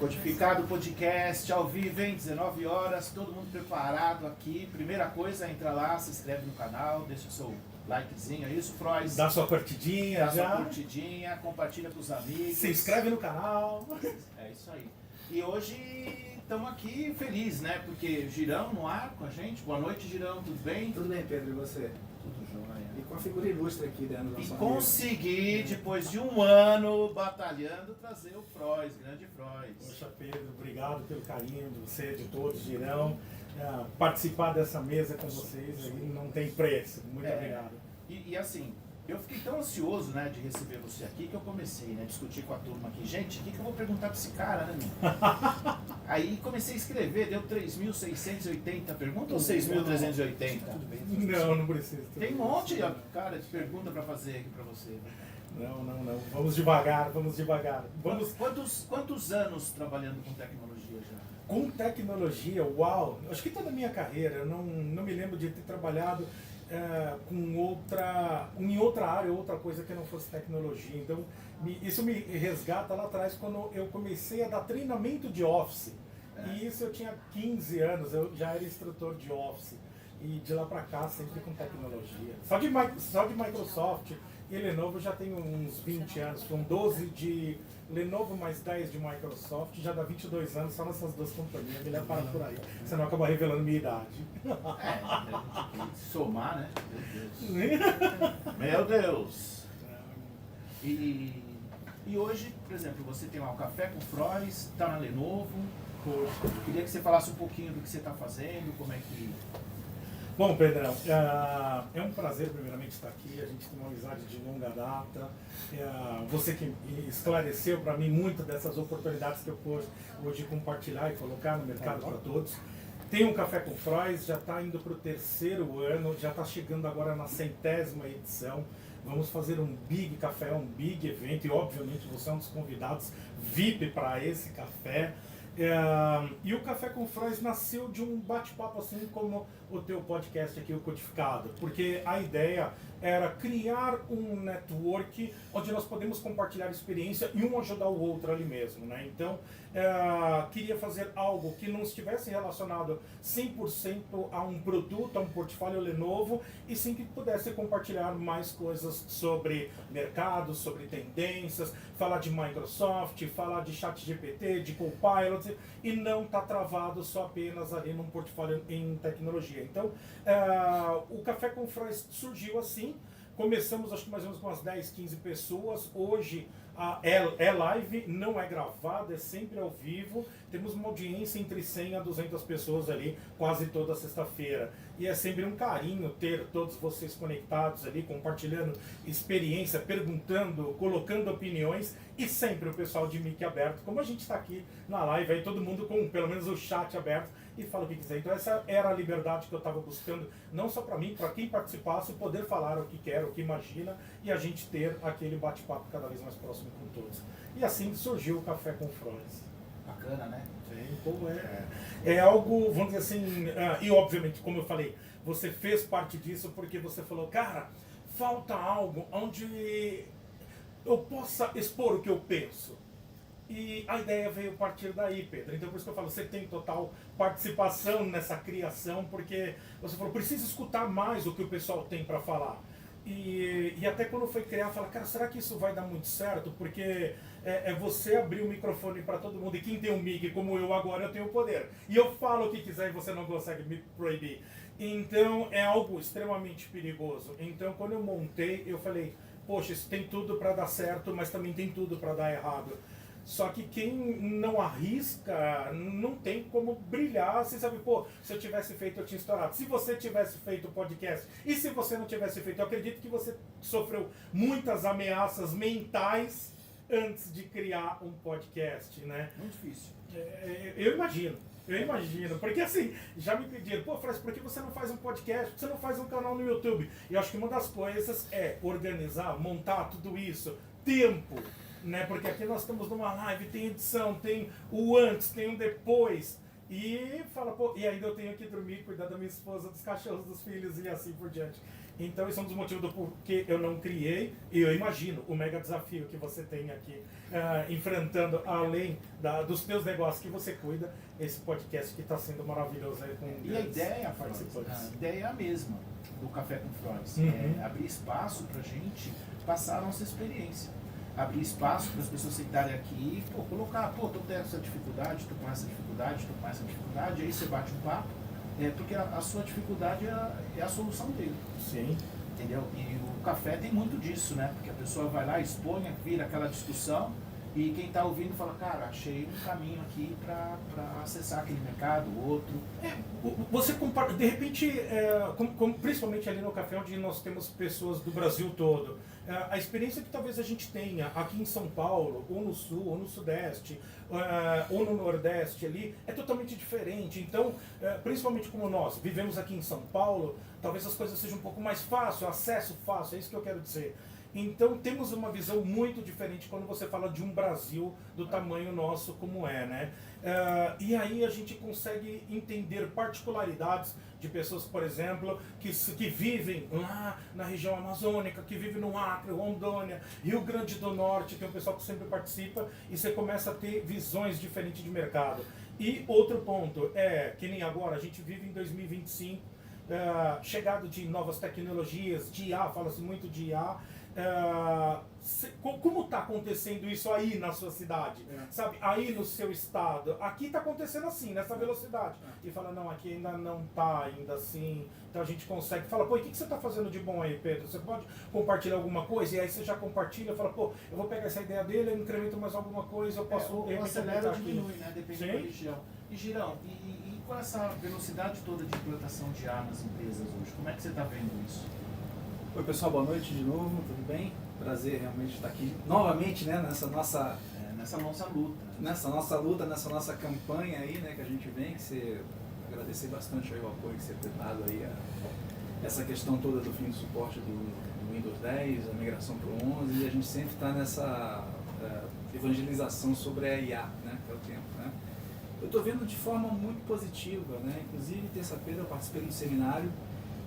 Codificado podcast ao vivo, hein? 19 horas, todo mundo preparado aqui. Primeira coisa, entra lá, se inscreve no canal, deixa o seu likezinho, é isso, Frois? Dá sua curtidinha Dá já. sua curtidinha, compartilha com os amigos. Se inscreve no canal. É isso aí. E hoje estamos aqui felizes, né? Porque Girão no ar com a gente. Boa noite, Girão, tudo bem? Tudo bem, Pedro, e você? Tudo jóia. E com a figura ilustre aqui dentro do E nosso consegui, depois de um ano batalhando, trazer o Frois, grande Frois. Poxa, Pedro, obrigado pelo carinho de você, de todos, Girão. Participar dessa mesa com vocês aí não tem preço. Muito obrigado. E assim, eu fiquei tão ansioso, né, de receber você aqui que eu comecei, né, a discutir com a turma aqui. Gente, o que eu vou perguntar para esse cara, né, meu? Aí comecei a escrever, deu 3.680 perguntas ou 6.380? Não precisa. Tem um monte, cara, de pergunta para fazer aqui para você. Não. Vamos devagar. Quantos anos trabalhando com tecnologia já? Com tecnologia, uau! Acho que toda a minha carreira, eu não me lembro de ter trabalhado em outra área, outra coisa que não fosse tecnologia. Então, isso me resgata lá atrás, quando eu comecei a dar treinamento de Office. E isso eu tinha 15 anos, eu já era instrutor de Office. E de lá para cá, sempre com tecnologia. Só de Microsoft e Lenovo já tenho uns 20 anos. São 12 de Lenovo mais 10 de Microsoft, já dá 22 anos só nessas duas companhias. Melhor parar por aí, senão acaba revelando minha idade. Somar, né? Meu Deus! E hoje, por exemplo, você tem lá o Café com Frois, está na Lenovo. Poxa. Queria que você falasse um pouquinho do que você está fazendo, como é que... Bom, Pedrão, é um prazer primeiramente estar aqui, a gente tem uma amizade de longa data, você que esclareceu para mim muito dessas oportunidades que eu pude hoje compartilhar e colocar no mercado para todos. Tem um Café com Frois, já está indo para o 3º ano, já está chegando agora na 100ª edição. Vamos fazer um big café, um big evento e obviamente você é um dos convidados VIP para esse café. E o Café com Frois nasceu de um bate-papo assim como o teu podcast aqui, o Codificado, porque a ideia era criar um network onde nós podemos compartilhar experiência e um ajudar o outro ali mesmo, né? Então, queria fazer algo que não estivesse relacionado 100% a um produto, a um portfólio Lenovo, e sim que pudesse compartilhar mais coisas sobre mercado, sobre tendências, falar de Microsoft, falar de ChatGPT, de Copilot, e não estar travado só apenas ali num portfólio em tecnologia. Então, o Café com Frois surgiu assim. Começamos, acho que mais ou menos com umas 10, 15 pessoas. Hoje é live, não é gravado, é sempre ao vivo. Temos uma audiência entre 100 a 200 pessoas ali, quase toda sexta-feira. E é sempre um carinho ter todos vocês conectados ali, compartilhando experiência, perguntando, colocando opiniões. E sempre o pessoal de mic aberto, como a gente está aqui na live, aí todo mundo com pelo menos o chat aberto e fala o que quiser. Então essa era a liberdade que eu estava buscando, não só para mim, para quem participasse, poder falar o que quer, o que imagina, e a gente ter aquele bate-papo cada vez mais próximo com todos. E assim surgiu o Café com Frois. Bacana, né? Então é algo, vamos dizer assim, e obviamente, como eu falei, você fez parte disso porque você falou, cara, falta algo onde eu possa expor o que eu penso. E a ideia veio a partir daí, Pedro. Então por isso que eu falo, você tem total participação nessa criação, porque você falou, preciso escutar mais o que o pessoal tem para falar. E até quando foi criar, fala, cara, será que isso vai dar muito certo? Porque é você abrir o microfone para todo mundo, e quem tem um mic como eu agora, eu tenho o poder. E eu falo o que quiser e você não consegue me proibir. Então é algo extremamente perigoso. Então quando eu montei, eu falei, poxa, isso tem tudo para dar certo, mas também tem tudo para dar errado. Só que quem não arrisca, não tem como brilhar. Você sabe, pô, se eu tivesse feito, eu tinha estourado. Se você tivesse feito o podcast, e se você não tivesse feito, eu acredito que você sofreu muitas ameaças mentais antes de criar um podcast, né? Muito difícil. Eu imagino, porque assim, já me pediram, pô, Frois, por que você não faz um podcast, por que você não faz um canal no YouTube? E eu acho que uma das coisas é organizar, montar tudo isso, tempo, né? Porque aqui nós estamos numa live, tem edição, tem o antes, tem o depois, e fala, pô, e ainda eu tenho que dormir, cuidar da minha esposa, dos cachorros, dos filhos e assim por diante. Então esse é um dos motivos do porquê eu não criei, e eu imagino o mega desafio que você tem aqui, enfrentando, além dos teus negócios que você cuida, esse podcast que está sendo maravilhoso aí com E a ideia, participantes. a ideia é a mesma do Café com Frois, Uhum. é abrir espaço para a gente passar a nossa experiência. Abrir espaço para as pessoas sentarem aqui e colocar, tô com essa dificuldade, tô com essa dificuldade, tô com essa dificuldade, aí você bate um papo, porque a sua dificuldade é a solução dele. Sim. Entendeu? E o café tem muito disso, né? Porque a pessoa vai lá, expõe, vira aquela discussão e quem está ouvindo fala, cara, achei um caminho aqui para acessar aquele mercado, outro. Você compara, de repente, principalmente ali no café, onde nós temos pessoas do Brasil todo, a experiência que talvez a gente tenha aqui em São Paulo, ou no Sul, ou no Sudeste, ou no Nordeste ali, é totalmente diferente. Então, principalmente como nós vivemos aqui em São Paulo, talvez as coisas sejam um pouco mais fácil, acesso fácil, é isso que eu quero dizer. Então temos uma visão muito diferente quando você fala de um Brasil do tamanho nosso como é, né? E aí a gente consegue entender particularidades de pessoas, por exemplo, que vivem lá na região amazônica, que vivem no Acre, Rondônia, Rio Grande do Norte, tem um pessoal que sempre participa e você começa a ter visões diferentes de mercado. E outro ponto que nem agora, a gente vive em 2025, chegado de novas tecnologias, de IA, fala-se muito de IA. Como está acontecendo isso aí na sua cidade? Sabe, aí no seu estado? Aqui está acontecendo assim, nessa velocidade. E fala, não, aqui ainda não está ainda assim. Então a gente consegue. Fala, pô, e o que você está fazendo de bom aí, Pedro? Você pode compartilhar alguma coisa? E aí você já compartilha, fala, pô, eu vou pegar essa ideia dele, eu incremento mais alguma coisa, eu posso... ou acelera ou diminui, né? Dependendo da região. E Girão, e com essa velocidade toda de implantação de IA nas empresas hoje, como é que você está vendo isso? Oi pessoal, boa noite de novo, tudo bem? Prazer realmente estar aqui novamente, né, nessa nossa luta. Nessa nossa luta, nessa nossa campanha aí, né, que a gente vem, que você agradecer bastante aí o apoio que você tem dado aí a essa questão toda do fim do suporte do Windows 10, a migração para o 11, e a gente sempre está nessa evangelização sobre a IA, né, que é o tempo, né? Eu estou vendo de forma muito positiva, né? Inclusive terça-feira eu participei de um seminário.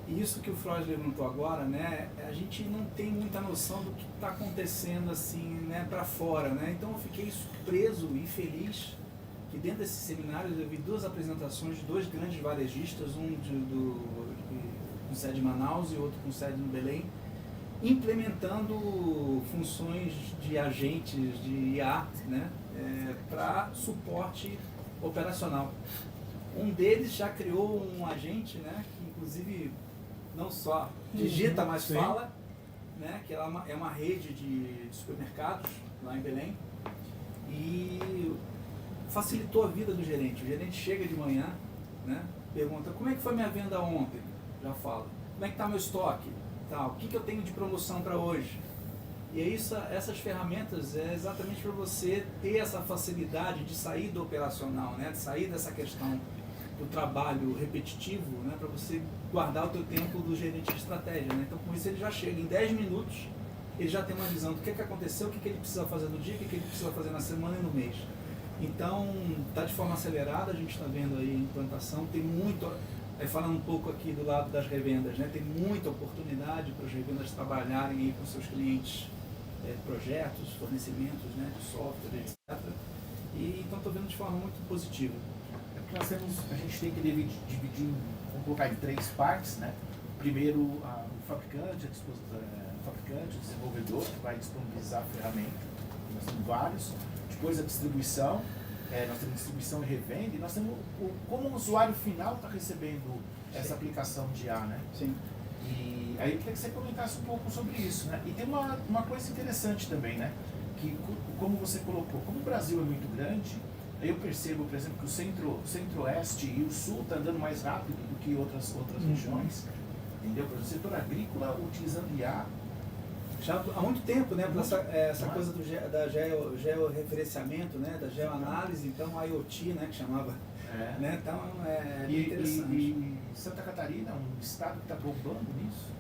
E isso que o Frois levantou agora, né, a gente não tem muita noção do que está acontecendo assim, né, para fora, né? Então eu fiquei surpreso e feliz que dentro desses seminários eu vi duas apresentações de dois grandes varejistas, um com sede em Manaus e outro com sede no Belém, implementando funções de agentes de IA, né, para suporte operacional. Um deles já criou um agente, né, que inclusive não só digita, mas fala, né, que ela é uma rede de supermercados lá em Belém e facilitou a vida do gerente. O gerente chega de manhã, né, pergunta, como é que foi minha venda ontem? Já fala. Como é que está meu estoque? Tal. O que eu tenho de promoção para hoje? E é isso, essas ferramentas é exatamente para você ter essa facilidade de sair do operacional, né, de sair dessa questão do trabalho repetitivo, né, para você guardar o teu tempo do gerente de estratégia, né? Então com isso ele já chega em 10 minutos, ele já tem uma visão do que aconteceu, o que ele precisa fazer no dia, o que ele precisa fazer na semana e no mês. Então está de forma acelerada, a gente está vendo aí a implantação, tem muito, falando um pouco aqui do lado das revendas, né, tem muita oportunidade para as revendas trabalharem aí com seus clientes, projetos, fornecimentos, né, de software, etc. E então estou vendo de forma muito positiva. A gente tem que dividir, vamos colocar em três partes, né? Primeiro, o fabricante, o desenvolvedor, que vai disponibilizar a ferramenta, nós temos vários. Depois a distribuição, nós temos distribuição e revenda, e nós temos como o usuário final está recebendo essa aplicação de IA, né? Sim. E aí eu queria que você comentasse um pouco sobre isso, né? E tem uma coisa interessante também, né? Que, como você colocou, como o Brasil é muito grande, eu percebo, por exemplo, que o centro-oeste e o sul está andando mais rápido do que outras regiões, entendeu? Por exemplo, o setor agrícola utilizando IA. Já há muito tempo, né? Essa coisa da georreferenciamento, né? Da geoanálise, então a IoT, né? Que chamava. Né? Então é interessante. E Santa Catarina é um estado que está bombando nisso.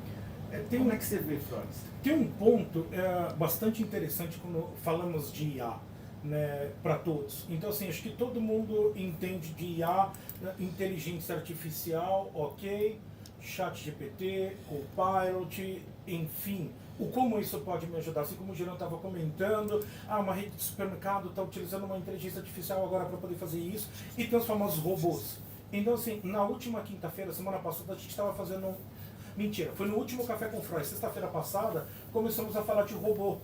Como é que você vê, Flores? Tem um ponto bastante interessante quando falamos de IA. né, para todos. Então, assim, acho que todo mundo entende de IA, inteligência artificial, ok, ChatGPT, Copilot, enfim, o como isso pode me ajudar. Assim como o Gerão estava comentando, uma rede de supermercado está utilizando uma inteligência artificial agora para poder fazer isso, e tem os famosos robôs. Então, assim, na última quinta-feira, semana passada, a gente estava fazendo Mentira, foi no último Café com Freud, sexta-feira passada, começamos a falar de robô.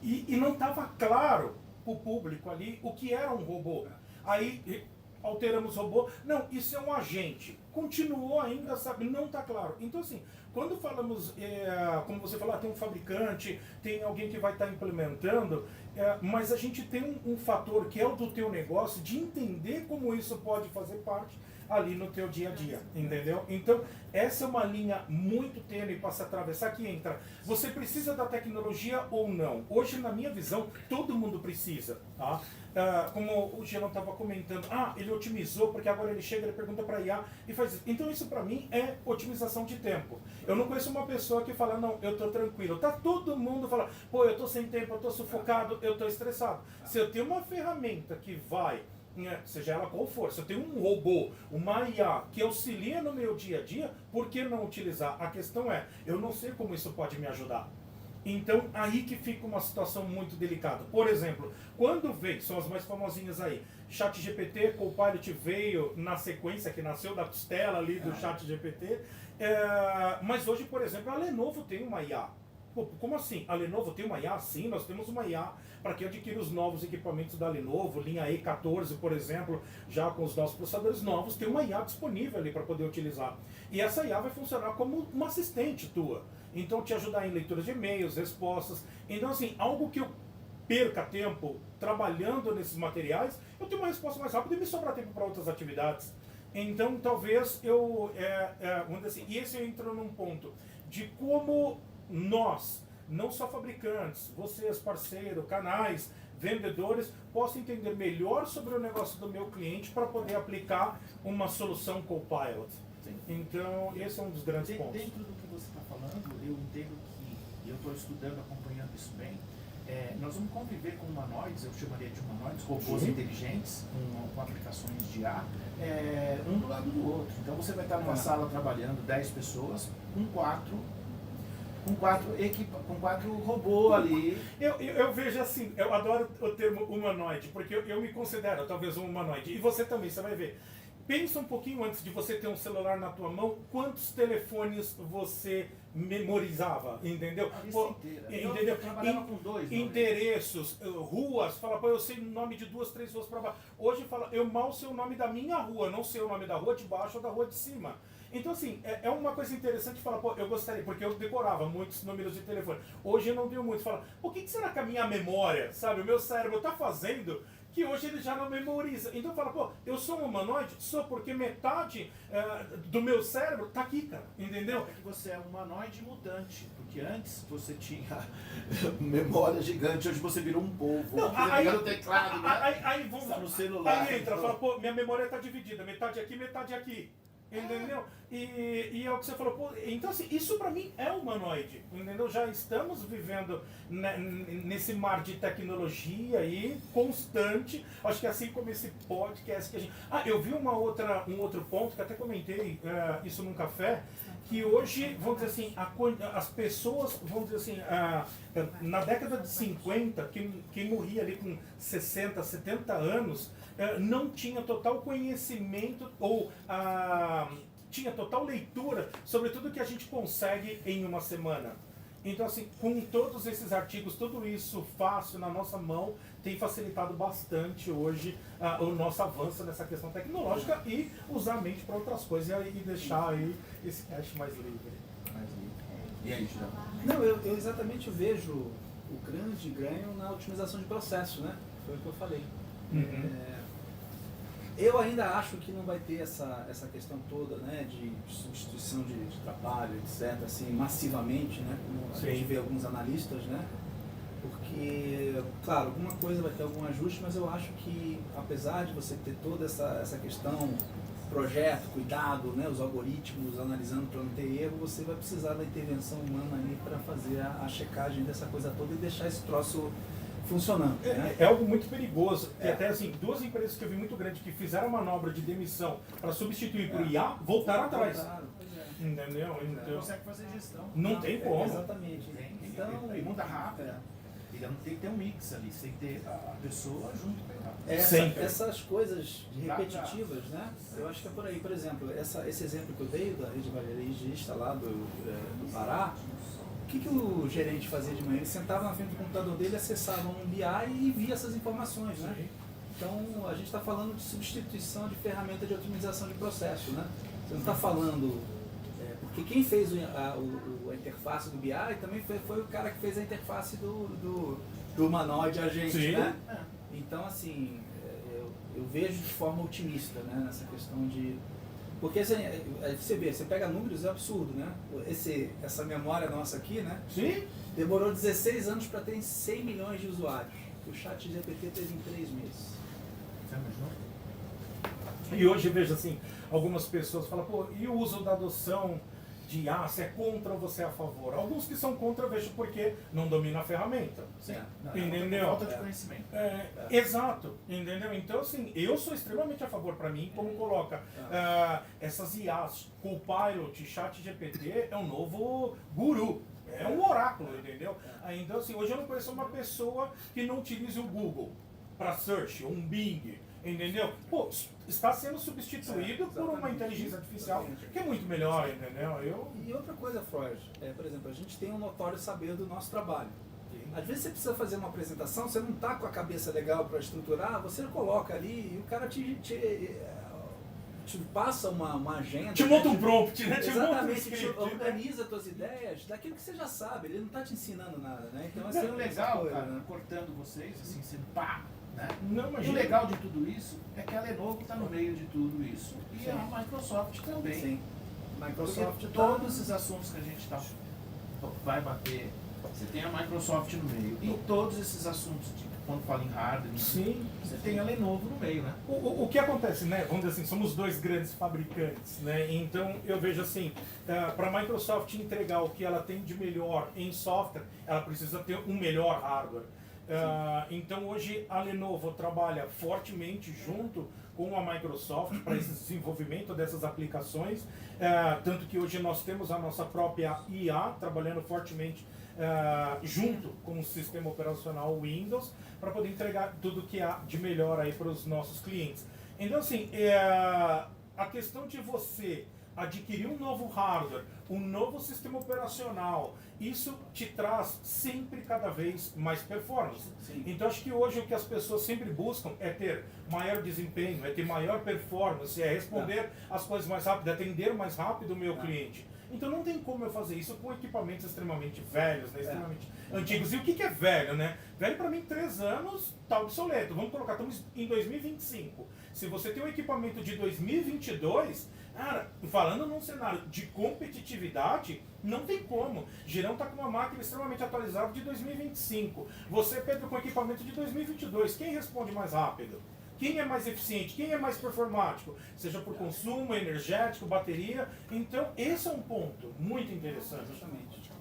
E não estava claro para o público ali o que era um robô. Aí alteramos o robô. Não, isso é um agente. Continuou ainda, sabe, não está claro. Então, assim, quando falamos, como você falou, tem um fabricante, tem alguém que vai estar implementando, mas a gente tem um fator que é o do teu negócio, de entender como isso pode fazer parte ali no teu dia a dia, entendeu? Então, essa é uma linha muito tênue para se atravessar, que entra. Você precisa da tecnologia ou não? Hoje, na minha visão, todo mundo precisa, tá? Como o Gerão estava comentando, ele otimizou, porque agora ele chega, ele pergunta para IA e faz isso. Então, isso para mim é otimização de tempo. Eu não conheço uma pessoa que fala, não, eu estou tranquilo. Tá todo mundo falando, pô, eu estou sem tempo, eu estou sufocado, eu estou estressado. Se eu tenho uma ferramenta que vai, seja ela qual for, se eu tenho um robô, uma IA que auxilia no meu dia a dia, por que não utilizar? A questão é, eu não sei como isso pode me ajudar. Então, aí que fica uma situação muito delicada. Por exemplo, quando veio, são as mais famosinhas aí, ChatGPT, Copilot veio na sequência, que nasceu da costela ali do ChatGPT, mas hoje, por exemplo, a Lenovo tem uma IA. Pô, como assim? A Lenovo tem uma IA? Sim, nós temos uma IA para quem adquire os novos equipamentos da Lenovo, linha E14, por exemplo, já com os nossos processadores novos, tem uma IA disponível ali para poder utilizar. E essa IA vai funcionar como uma assistente tua. Então, te ajudar em leitura de e-mails, respostas. Então, assim, algo que eu perca tempo trabalhando nesses materiais, eu tenho uma resposta mais rápida e me sobra tempo para outras atividades. Então, talvez eu, vamos dizer assim, e esse entra num ponto de como nós, não só fabricantes, vocês, parceiros, canais, vendedores, possam entender melhor sobre o negócio do meu cliente para poder aplicar uma solução Copilot. Sim. Então, esse é um dos grandes pontos. Dentro do que você está falando, eu entendo que, e eu estou estudando, acompanhando isso bem, nós vamos conviver com humanoides, eu chamaria de humanoides, robôs inteligentes, com aplicações de IA, um do lado do outro. Então, você vai estar numa sala trabalhando 10 pessoas, com quatro robôs ali. Eu vejo assim, eu adoro o termo humanoide, porque eu me considero talvez um humanoide. E você também, você vai ver. Pensa um pouquinho antes de você ter um celular na tua mão, quantos telefones você memorizava, entendeu? Entendeu? Eu trabalhava com 2. Endereços, ruas, fala, pô, eu sei o nome de 2, 3 ruas para baixo. Hoje fala, eu mal sei o nome da minha rua, não sei o nome da rua de baixo ou da rua de cima. Então, assim, é uma coisa interessante falar, pô, eu gostaria, porque eu decorava muitos números de telefone. Hoje eu não tenho muito. Fala, o que será que a minha memória, sabe, o meu cérebro está fazendo que hoje ele já não memoriza? Então fala, pô, eu sou um humanoide? Sou, porque metade do meu cérebro tá aqui, cara, entendeu? É que você é um humanoide mutante, porque antes você tinha memória gigante, hoje você virou um polvo. Não, aí, no teclado, aí vamos no celular. Aí entra, fala, pô, minha memória tá dividida, metade aqui, metade aqui. Entendeu? E é o que você falou, pô, então assim, isso pra mim é humanoide, entendeu? Já estamos vivendo nesse mar de tecnologia aí, constante, acho que assim como esse podcast que a gente... eu vi um outro ponto, que até comentei isso num café, que hoje, vamos dizer assim, as pessoas, vamos dizer assim, na década de 50, quem morria ali com 60, 70 anos, não tinha total conhecimento ou tinha total leitura sobre tudo que a gente consegue em uma semana. Então, assim, com todos esses artigos, tudo isso fácil na nossa mão, tem facilitado bastante hoje o nosso avanço nessa questão tecnológica e usar a mente para outras coisas e deixar aí esse cast mais livre. E aí, Gilão? Não, eu exatamente vejo o grande ganho na otimização de processo, né? Foi o que eu falei. Eu ainda acho que não vai ter essa questão toda, né, de substituição de trabalho, etc., assim, massivamente, né, como a gente vê alguns analistas, né, porque, claro, alguma coisa vai ter algum ajuste, mas eu acho que, apesar de você ter toda essa questão, projeto, cuidado, né, os algoritmos, analisando para não ter erro, você vai precisar da intervenção humana ali para fazer a checagem dessa coisa toda e deixar esse troço funcionando. Né? É algo muito perigoso. E até assim, duas empresas que eu vi muito grandes que fizeram manobra de demissão para substituir por IA, voltaram atrás. Entendeu? Não Então, consegue fazer gestão. não tem como. Exatamente. Então, e muda rápido. E tem que ter um mix ali, você tem que ter a pessoa junto com ela. Sempre. Essas coisas repetitivas, né? Eu acho que é por aí. Por exemplo, esse exemplo que eu dei da rede varejista lá do Pará, o que o gerente fazia de manhã? Ele sentava na frente do computador dele, acessava um BI e via essas informações, né? Sim. Então, a gente está falando de substituição de ferramenta de otimização de processo, né? Você não está falando... porque quem fez a interface do BI também foi o cara que fez a interface do manual de agente, Sim. né? Então, assim, eu vejo de forma otimista, né, nessa questão de... Porque assim, você vê, você pega números, é absurdo, né? Essa memória nossa aqui, né? Sim. Demorou 16 anos para ter 100 milhões de usuários. O ChatGPT teve em 3 meses. Você imaginou? E hoje vejo assim, algumas pessoas falam, pô, e o uso da adoção de IA, você é contra ou você é a favor? Alguns que são contra, eu vejo porque não domina a ferramenta. Sim. Entendeu? Falta de conhecimento. Exato, entendeu? Então, assim, eu sou extremamente a favor. Para mim, como coloca essas IAs, Copilot, ChatGPT, é um novo guru. É um oráculo, entendeu? Então, assim, hoje eu não conheço uma pessoa que não utilize o Google para search, um Bing, entendeu? Pô, está sendo substituído por uma inteligência artificial que é muito melhor, entendeu? E outra coisa, Freud, por exemplo, a gente tem um notório saber do nosso trabalho. Às vezes você precisa fazer uma apresentação, você não está com a cabeça legal para estruturar, você coloca ali e o cara te passa uma agenda. Te monta um prompt, né? Exatamente, te organiza as tuas ideias daquilo que você já sabe, ele não está te ensinando nada, né? Então, assim, É legal, coisa, cara, né? cortando vocês, assim, sendo pá, né? Não, E o imagina. legal de tudo isso é que a Lenovo está no meio de tudo isso. E Sim. a Microsoft também. Sim. Microsoft Porque tá- todos esses assuntos que a gente vai bater, você tem a Microsoft no meio. E todos esses assuntos, quando fala em hardware, Sim. você tem a Lenovo no meio, né? O que acontece, né? Vamos dizer assim, somos dois grandes fabricantes, né? Então eu vejo assim, para a Microsoft entregar o que ela tem de melhor em software, ela precisa ter um melhor hardware. Então hoje a Lenovo trabalha fortemente junto com a Microsoft para esse desenvolvimento dessas aplicações, tanto que hoje nós temos a nossa própria IA trabalhando fortemente junto com o sistema operacional Windows para poder entregar tudo que há de melhor aí para os nossos clientes. Então assim, a questão de você adquirir um novo hardware, um novo sistema operacional, isso te traz sempre cada vez mais performance. Sim. Então acho que hoje o que as pessoas sempre buscam é ter maior desempenho, é ter maior performance, é responder as coisas mais rápido, é atender mais rápido o meu cliente. Então não tem como eu fazer isso com equipamentos extremamente velhos, né, extremamente antigos. E o que é velho, né? Velho para mim 3 anos tá obsoleto. Vamos colocar, estamos em 2025. Se você tem um equipamento de 2022, cara, falando num cenário de competitividade, não tem como. Girão está com uma máquina extremamente atualizada de 2025. Você, Pedro, com equipamento de 2022, quem responde mais rápido? Quem é mais eficiente? Quem é mais performático? Seja por consumo, energético, bateria. Então, esse é um ponto muito interessante. Exatamente.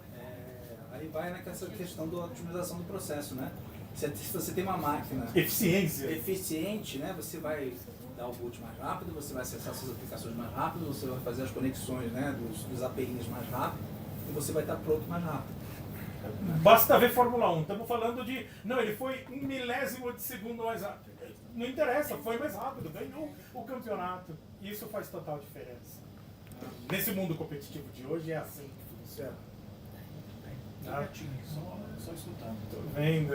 Aí vai naquela questão da otimização do processo, né? Se você tem uma máquina Eficiência. eficiente, né, você vai dar o boot mais rápido, você vai acessar suas aplicações mais rápido, você vai fazer as conexões, né, dos APIs mais rápido e você vai estar pronto mais rápido. Basta ver Fórmula 1. Estamos falando de... Não, ele foi 1 milésimo de segundo mais rápido. Não interessa, foi mais rápido, ganhou o campeonato. Isso faz total diferença. Nesse mundo competitivo de hoje é assim que funciona. Só escutando. Tô vendo.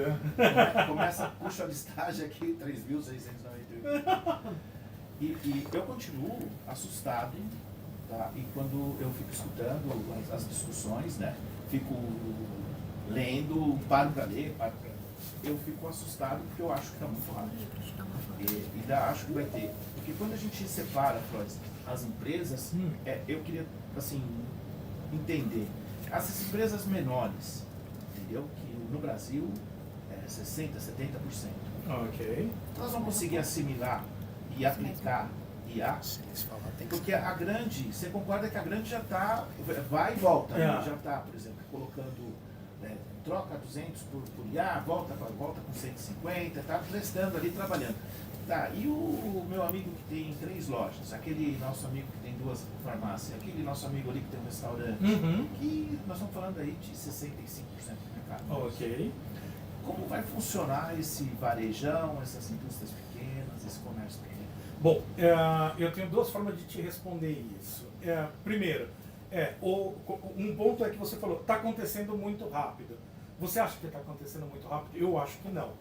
Puxa a listagem aqui, 3.698. E eu continuo assustado, tá? E quando eu fico escutando as discussões, né? Fico lendo, paro para ler, eu fico assustado porque eu acho que está muito rápido. E ainda acho que vai ter. Porque quando a gente separa, Freud, as empresas, eu queria, assim, entender. Essas empresas menores, entendeu? Que no Brasil é 60%, 70%. Ok. Elas vão conseguir assimilar e aplicar IA, porque a grande, você concorda que a grande já está, vai e volta, né? Já está, por exemplo, colocando, troca 200 por IA, volta com 150, tá prestando ali, trabalhando. Tá, e o meu amigo que tem 3 lojas, aquele nosso amigo que tem 2 farmácias, aquele nosso amigo ali que tem um restaurante, que nós estamos falando aí de 65% do mercado. Ok. Como vai funcionar esse varejão, essas indústrias pequenas, esse comércio pequeno? Bom, eu tenho 2 formas de te responder isso. Primeiro, um ponto é que você falou, está acontecendo muito rápido. Você acha que está acontecendo muito rápido? Eu acho que não.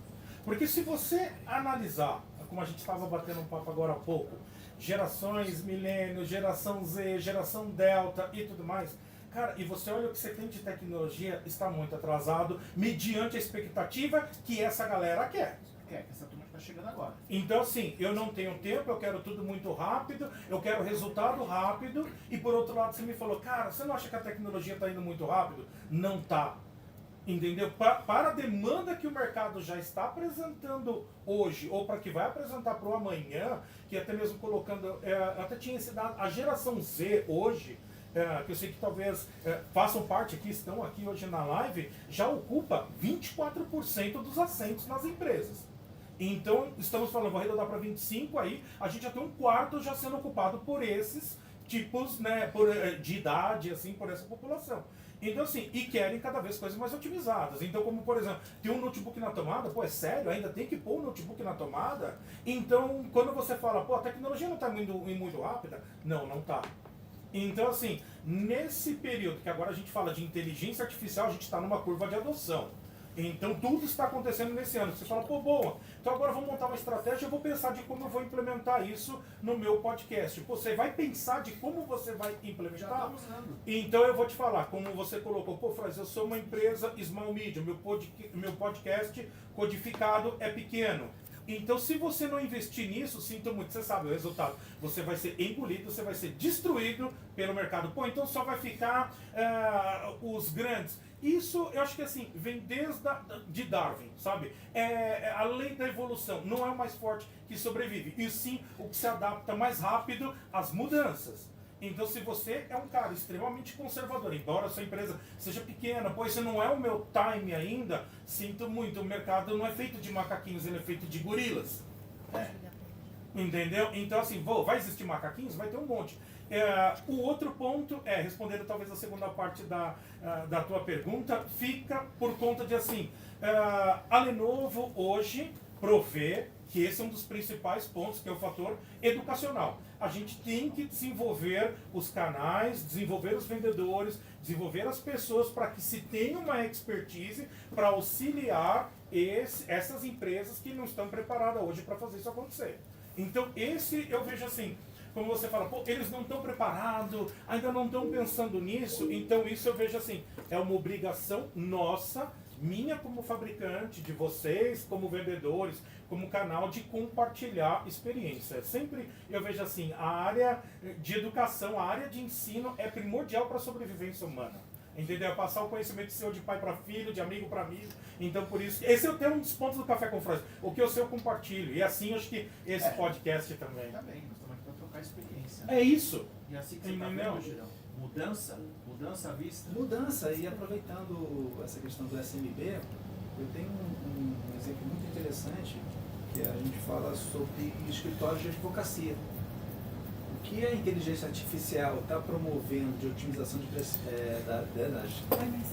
Porque se você analisar, como a gente estava batendo um papo agora há pouco, gerações, milênios, geração Z, geração Delta e tudo mais, cara, e você olha o que você tem de tecnologia, está muito atrasado, mediante a expectativa que essa galera quer. Que essa turma está chegando agora. Então, assim, eu não tenho tempo, eu quero tudo muito rápido, eu quero resultado rápido, e por outro lado você me falou, cara, você não acha que a tecnologia está indo muito rápido? Não está. Entendeu? Para a demanda que o mercado já está apresentando hoje, ou para que vai apresentar para o amanhã, que até mesmo colocando, eu até tinha esse dado, a geração Z hoje, que eu sei que talvez façam parte aqui, estão aqui hoje na live, já ocupa 24% dos assentos nas empresas. Então, estamos falando, vou arredondar para 25, aí a gente já tem 1/4 já sendo ocupado por esses tipos, né, de idade, assim, por essa população. Então, assim, e querem cada vez coisas mais otimizadas. Então, como, por exemplo, tem um notebook na tomada, pô, é sério? Ainda tem que pôr o notebook na tomada? Então, quando você fala, pô, a tecnologia não está muito rápida, não está. Então, assim, nesse período que agora a gente fala de inteligência artificial, a gente está numa curva de adoção. Então, tudo está acontecendo nesse ano. Você fala, pô, boa, então agora eu vou montar uma estratégia, eu vou pensar de como eu vou implementar isso no meu podcast. Pô, você vai pensar de como você vai implementar? Já estamos usando. Então, eu vou te falar, como você colocou, pô, Fraz, eu sou uma empresa small media, meu podcast codificado é pequeno. Então, se você não investir nisso, sinto muito, você sabe o resultado. Você vai ser engolido, você vai ser destruído pelo mercado. Pô, então só vai ficar os grandes. Isso, eu acho que assim, vem desde de Darwin, sabe? A lei da evolução, não é o mais forte que sobrevive, e sim o que se adapta mais rápido às mudanças. Então, se você é um cara extremamente conservador, embora a sua empresa seja pequena, pois esse não é o meu time ainda, sinto muito, o mercado não é feito de macaquinhos, ele é feito de gorilas. Entendeu? Então, assim, vai existir macaquinhos? Vai ter um monte. O outro ponto respondendo talvez a segunda parte da tua pergunta, fica por conta de assim, a Lenovo hoje provê que esse é um dos principais pontos, que é o fator educacional. A gente tem que desenvolver os canais, desenvolver os vendedores, desenvolver as pessoas para que se tenha uma expertise para auxiliar essas empresas que não estão preparadas hoje para fazer isso acontecer. Então, esse eu vejo assim, como você fala, pô, eles não estão preparados, ainda não estão pensando nisso, então isso eu vejo assim, é uma obrigação nossa, minha como fabricante, de vocês como vendedores, como canal, de compartilhar experiência. Sempre eu vejo assim, a área de educação, a área de ensino é primordial para a sobrevivência humana. Entendeu? Passar o conhecimento seu de pai para filho, de amigo para amigo. Então, por isso, esse é um dos pontos do Café com Fraz. O que eu sei eu compartilho. E assim, acho que esse podcast também. Tá bem, nós estamos aqui para trocar experiência. É isso. E assim que você está vendo, Girão, mudança à vista. Mudança, e aproveitando essa questão do SMB, eu tenho um exemplo muito interessante, que a gente fala sobre escritórios de advocacia. O que a inteligência artificial está promovendo de otimização de preço das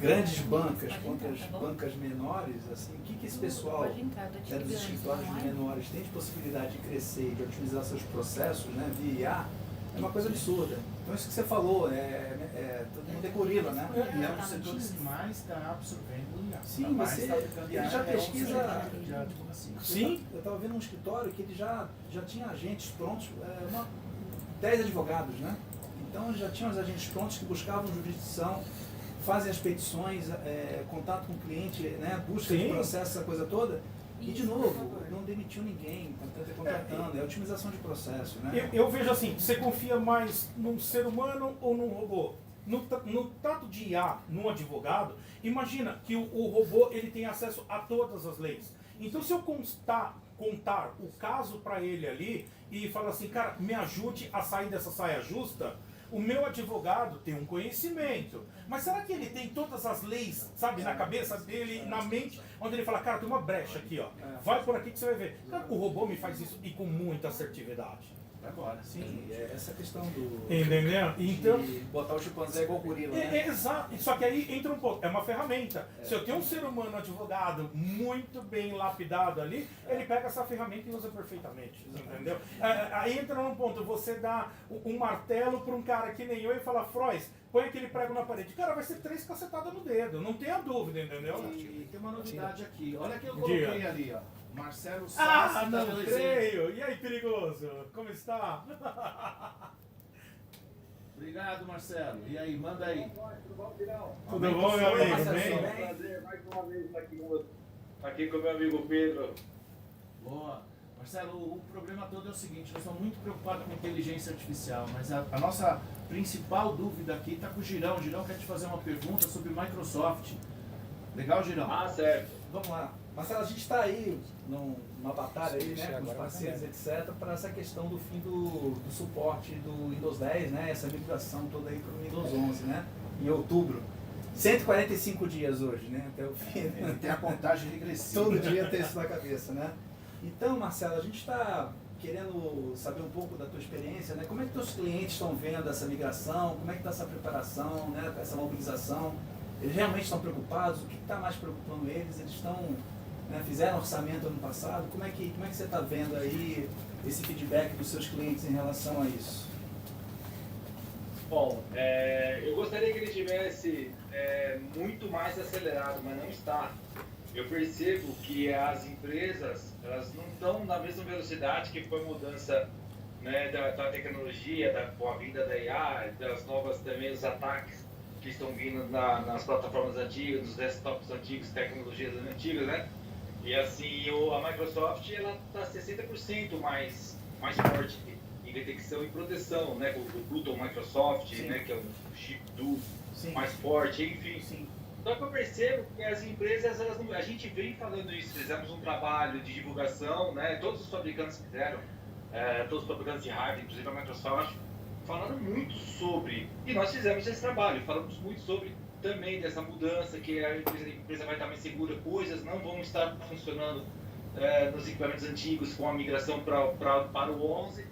grandes bancas contra as bancas menores, assim, o que esse pessoal dos escritórios menores tem de possibilidade de crescer e de otimizar seus processos, né, via IA, é uma coisa absurda. Então isso que você falou, todo mundo é gorila, né? E é um dos setores que mais está absorvendo o IA. Sim, ele já pesquisa. Sim. Eu estava vendo um escritório que ele já tinha agentes prontos, 10 advogados, né? Então já tinham os agentes prontos que buscavam jurisdição, fazem as petições, contato com o cliente, né? Busca de processo, essa coisa toda. E de novo, não demitiu ninguém, contratando, é otimização de processo, né? Eu vejo assim, você confia mais num ser humano ou num robô? No trato de IA, num advogado, imagina que o robô ele tem acesso a todas as leis. Então se eu contar o caso para ele ali e falar assim, cara, me ajude a sair dessa saia justa, o meu advogado tem um conhecimento, mas será que ele tem todas as leis, sabe, na cabeça dele, na mente, onde ele fala, cara, tem uma brecha aqui, ó, vai por aqui que você vai ver. Cara, o robô me faz isso e com muita assertividade. Agora, sim. Essa questão do... Entendeu? Então, de botar o chimpanzé igual o gorila, né? Exato. Só que aí entra um pouco, é uma ferramenta. Se eu tenho um ser humano advogado muito bem lapidado ali, ele pega essa ferramenta e usa perfeitamente. Entendeu? Aí entra num ponto, você dá um martelo para um cara que nem eu e fala, Frois, põe aquele prego na parede. Cara, vai ser 3 cacetadas no dedo, não tenha dúvida, entendeu? E tem uma novidade aqui. Olha que eu coloquei ali, ó. Marcelo Sassi. Ah, não creio! E aí, perigoso? Como está? Obrigado, Marcelo. E aí, manda aí. Tudo bom, Pirão? Tudo bom, meu amigo? Bem? É um prazer mais uma vez estar aqui com o meu amigo Pedro. Boa. Marcelo, o problema todo é o seguinte, nós estamos muito preocupados com inteligência artificial, mas a nossa principal dúvida aqui está com o Girão. O Girão quer te fazer uma pergunta sobre Microsoft. Legal, Girão? Ah, certo. Vamos lá. Marcelo, a gente está aí numa batalha aí, né, com os parceiros, etc., para essa questão do fim do suporte do Windows 10, né, essa migração toda aí para o Windows 11, né, em outubro. 145 dias hoje, né, até o fim. Ele tem a contagem regressiva. Todo dia tem isso na cabeça, né? Então, Marcelo, a gente está querendo saber um pouco da tua experiência, né? Como é que teus clientes estão vendo essa migração? Como é que está essa preparação, né? Essa mobilização? Eles realmente estão preocupados? O que está mais preocupando eles? Eles estão, né, fizeram orçamento ano passado? Como é que você está vendo aí esse feedback dos seus clientes em relação a isso? Bom, eu gostaria que ele tivesse muito mais acelerado, mas não está. Eu percebo que as empresas, elas não estão na mesma velocidade que foi a mudança, né, da tecnologia, com a vinda da IA, das novas também, os ataques que estão vindo nas plataformas antigas, nos desktops antigos, tecnologias antigas, né? E assim, a Microsoft, ela está 60% mais forte em detecção e proteção, né? O Pluton Microsoft, né, que é um chip do mais forte, enfim. Sim. Só que eu percebo que as empresas, elas não, a gente vem falando isso, fizemos um trabalho de divulgação, né? Todos os fabricantes fizeram, todos os fabricantes de hardware, inclusive a Microsoft, falando muito sobre, e nós fizemos esse trabalho, falamos muito sobre também dessa mudança, que a empresa vai estar mais segura, coisas não vão estar funcionando nos equipamentos antigos com a migração para o 11,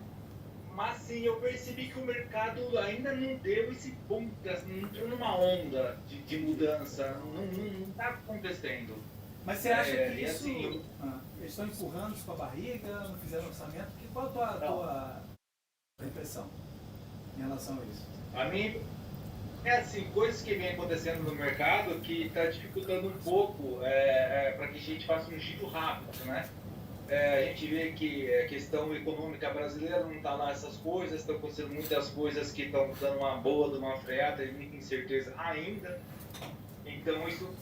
mas sim, eu percebi que o mercado ainda não deu esse ponto, não entrou numa onda de mudança, não está acontecendo. Mas você acha que isso... Assim, eles estão empurrando isso com a barriga, não fizeram orçamento? Qual a tua impressão em relação a isso? A mim, assim, coisas que vem acontecendo no mercado que está dificultando um pouco para que a gente faça um giro rápido, né? A gente vê que a questão econômica brasileira não está lá essas coisas, estão acontecendo muitas coisas que estão dando uma boa, de uma freada, e muita incerteza ainda. Então isso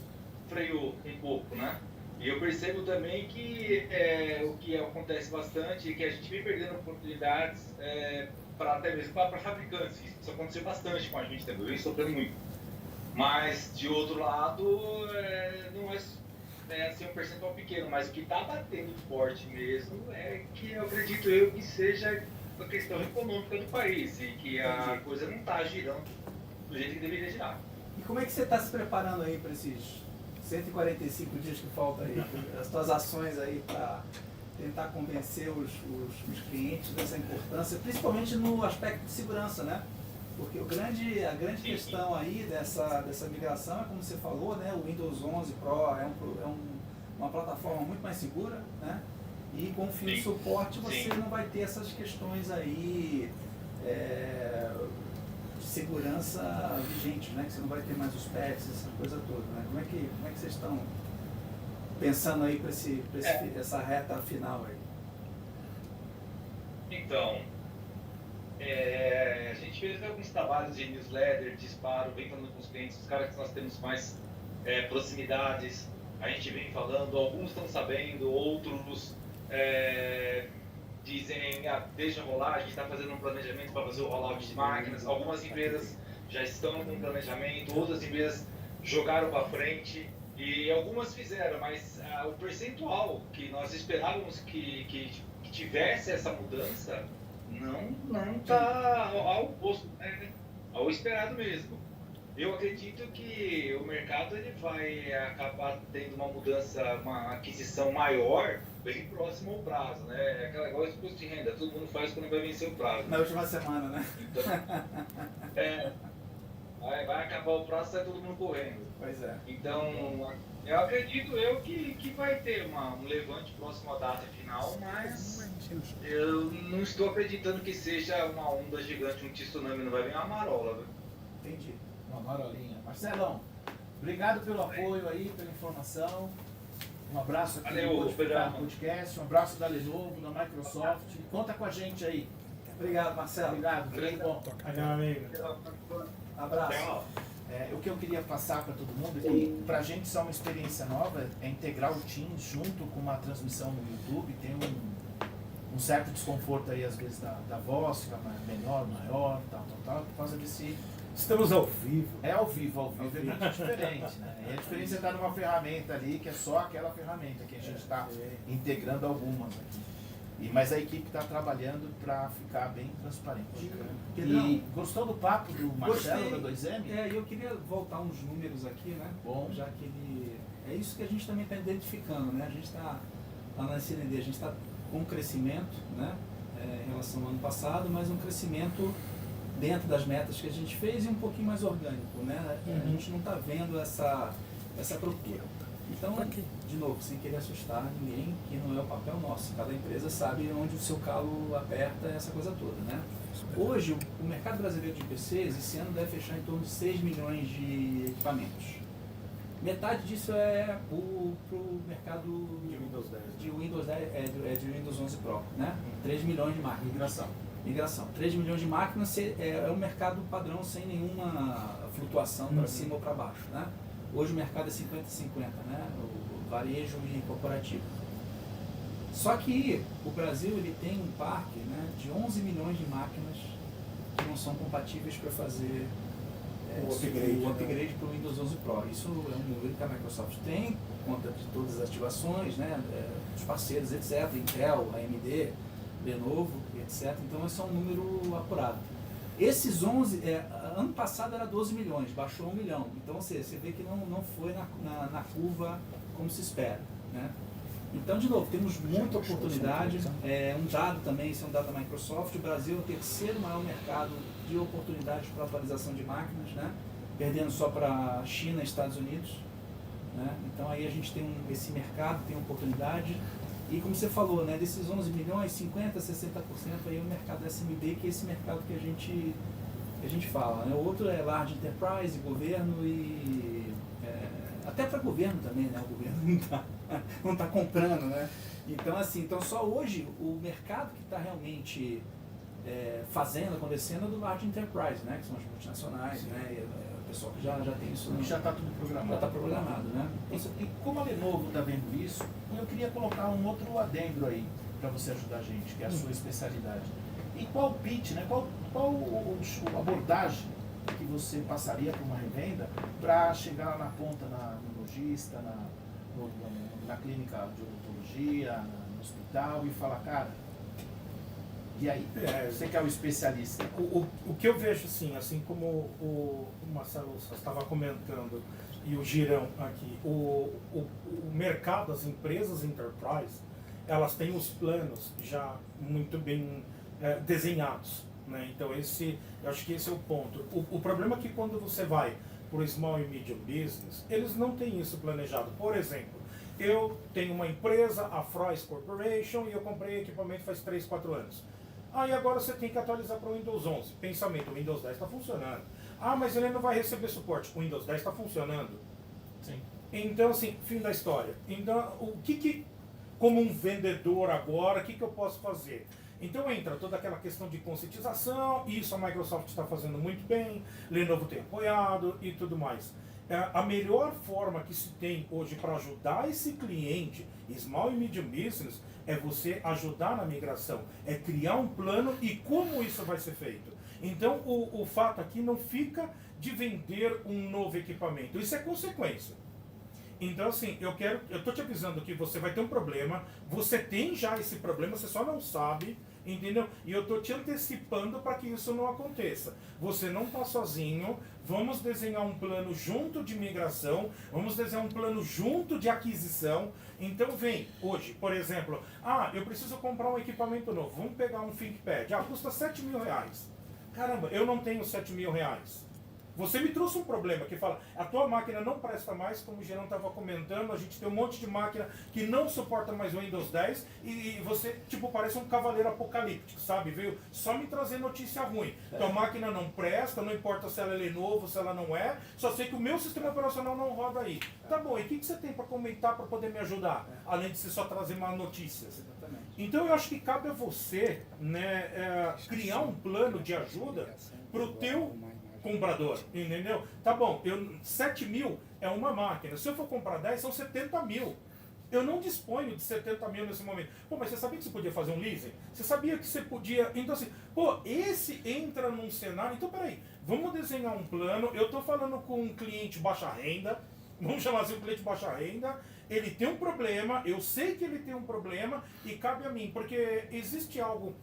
freou um pouco, né? E eu percebo também que o que acontece bastante é que a gente vem perdendo oportunidades até mesmo para fabricantes. Isso aconteceu bastante com a gente também, vem sofrendo muito. Mas, de outro lado, não é assim, um percentual pequeno, mas o que está batendo forte mesmo é que eu acredito que seja a questão econômica do país e que a coisa não está girando do jeito que deveria girar. E como é que você está se preparando aí para esses 145 dias que faltam aí, as suas ações aí para tentar convencer os clientes dessa importância, principalmente no aspecto de segurança, né? Porque a grande questão aí dessa migração é, como você falou, né? O Windows 11 Pro é uma plataforma muito mais segura, né? E com o fim de suporte você não vai ter essas questões aí de segurança vigente, né? Que você não vai ter mais os patches, essa coisa toda, né? Como é que vocês estão pensando aí para essa reta final aí? Então, a gente fez alguns trabalhos de newsletter, disparo, vem falando com os clientes, os caras que nós temos mais proximidades, a gente vem falando, alguns estão sabendo, outros dizem, deixa rolar, a gente está fazendo um planejamento para fazer o rollout de máquinas, algumas empresas já estão com planejamento, outras empresas jogaram para frente e algumas fizeram, mas o percentual que nós esperávamos que tivesse essa mudança não está ao oposto, né? ao esperado mesmo. Eu acredito que o mercado ele vai acabar tendo uma mudança, uma aquisição maior bem próximo ao prazo, né? É aquela igual esse imposto de renda, todo mundo faz quando vai vencer o prazo. Na última semana, né? Então, vai acabar o prazo e sai todo mundo correndo. Pois é. Então, eu acredito que vai ter um levante próximo à data final, mas eu não estou acreditando que seja uma onda gigante, um tsunami, não vai vir uma marola, viu? Entendi. Uma marolinha. Marcelão, obrigado pelo apoio aí, pela informação. Um abraço aqui Valeu, no Pedrão. podcast, um abraço da Lenovo, da Microsoft. Conta com a gente aí. Obrigado, Marcelo. Obrigado, tudo bom. Aí, meu amigo. Abraço. Tchau. O que eu queria passar para todo mundo é que para a gente só uma experiência nova é integrar o Teams junto com uma transmissão no YouTube. Tem um certo desconforto aí às vezes da voz, fica menor, maior, tal, por causa desse... Estamos ao vivo. É ao vivo é muito diferente, né? E a diferença está numa ferramenta ali que é só aquela ferramenta que a gente está integrando algumas aqui. Mas a equipe está trabalhando para ficar bem transparente. E gostou do papo do Marcelo da 2M? Eu queria voltar uns números aqui, né? Bom. Já que ele... É isso que a gente também está identificando, né? A gente está lá na CND, a gente está com um crescimento, né? Em relação ao ano passado, mas um crescimento dentro das metas que a gente fez e um pouquinho mais orgânico, né? A gente não está vendo essa procura. Então, de novo, sem querer assustar ninguém, que não é o papel nosso. Cada empresa sabe onde o seu calo aperta, essa coisa toda, né? Hoje, o mercado brasileiro de PCs, esse ano deve fechar em torno de 6 milhões de equipamentos. Metade disso é para o mercado De Windows 10. de Windows 10, de Windows 11 Pro, né? 3 milhões de máquinas. Migração. 3 milhões de máquinas é um mercado padrão sem nenhuma flutuação para cima ou para baixo, né? Hoje o mercado é 50-50, né? O varejo e corporativo. Só que o Brasil ele tem um parque, né, de 11 milhões de máquinas que não são compatíveis para fazer o upgrade para o Windows 11 Pro. Isso é um número que a Microsoft tem, por conta de todas as ativações, né, dos parceiros, etc. Intel, AMD, Lenovo, etc. Então esse é um número apurado. Esses 11, ano passado era 12 milhões, baixou 1 milhão. Então você vê que não foi na curva como se espera, né? Então, de novo, temos muita oportunidade. Um dado também, esse é um dado da Microsoft, o Brasil é o terceiro maior mercado de oportunidades para atualização de máquinas, né? Perdendo só para China e Estados Unidos, né? Então aí a gente tem esse mercado, tem oportunidade. E como você falou, né, desses 11 milhões, 50%, 60% aí é o mercado SMB, que é esse mercado que a gente fala, né? O outro é large enterprise, governo e até para governo também, né? O governo não tá comprando, né? Então assim, só hoje o mercado que está realmente acontecendo é do large enterprise, né? Que são as multinacionais, né? E, o pessoal que já tem isso. Já está tudo programado. Já está programado, né? E como a Lenovo está vendo isso, eu queria colocar um outro adendo aí para você ajudar a gente, que é a sua especialidade. E qual o pitch, né? Qual a abordagem que você passaria para uma revenda para chegar lá na ponta, no lojista, na clínica de odontologia, no hospital e falar, cara, e aí? Você que é o especialista. O que eu vejo assim como o Marcelo estava comentando e o Girão aqui, o mercado, as empresas enterprise, elas têm os planos já muito bem desenhados, né? Então eu acho que esse é o ponto. O problema é que quando você vai para o small e medium business, eles não têm isso planejado. Por exemplo, eu tenho uma empresa, a Frois Corporation, e eu comprei equipamento faz 3, 4 anos. Aí agora você tem que atualizar para o Windows 11. Pensamento, o Windows 10 está funcionando. Ah, mas ele não vai receber suporte. O Windows 10 está funcionando. Sim. Então, assim, fim da história. Então, como um vendedor agora, o que eu posso fazer? Então entra toda aquela questão de conscientização, isso a Microsoft está fazendo muito bem, Lenovo tem apoiado e tudo mais. A melhor forma que se tem hoje para ajudar esse cliente, small e medium business, é você ajudar na migração, é criar um plano e como isso vai ser feito. Então o fato aqui não fica de vender um novo equipamento, isso é consequência. Então assim, eu estou te avisando que você vai ter um problema, você tem já esse problema, você só não sabe entendeu? E eu estou te antecipando para que isso não aconteça. Você não está sozinho, vamos desenhar um plano junto de migração, vamos desenhar um plano junto de aquisição. Então vem, hoje, por exemplo, eu preciso comprar um equipamento novo, vamos pegar um ThinkPad, custa R$7.000. Caramba, eu não tenho R$7.000. Você me trouxe um problema que fala, a tua máquina não presta mais, como o Gerão estava comentando, a gente tem um monte de máquina que não suporta mais o Windows 10 e você, tipo, parece um cavaleiro apocalíptico, sabe? Veio só me trazer notícia ruim. Tua máquina não presta, não importa se ela é Lenovo, se ela não é, só sei que o meu sistema operacional não roda aí. Tá bom, e o que você tem para comentar para poder me ajudar? Além de você só trazer más notícias. Exatamente. Então eu acho que cabe a você, né, criar um plano de ajuda para o teu comprador, entendeu? Tá bom, 7.000 é uma máquina, se eu for comprar 10 são 70.000. Eu não disponho de 70.000 nesse momento. Pô, mas você sabia que você podia fazer um leasing? Você sabia que você podia... Então assim, pô, esse entra num cenário... Então peraí, vamos desenhar um plano. Eu tô falando com um cliente baixa renda, vamos chamar assim, um cliente baixa renda, ele tem um problema, eu sei que ele tem um problema e cabe a mim, porque existe algo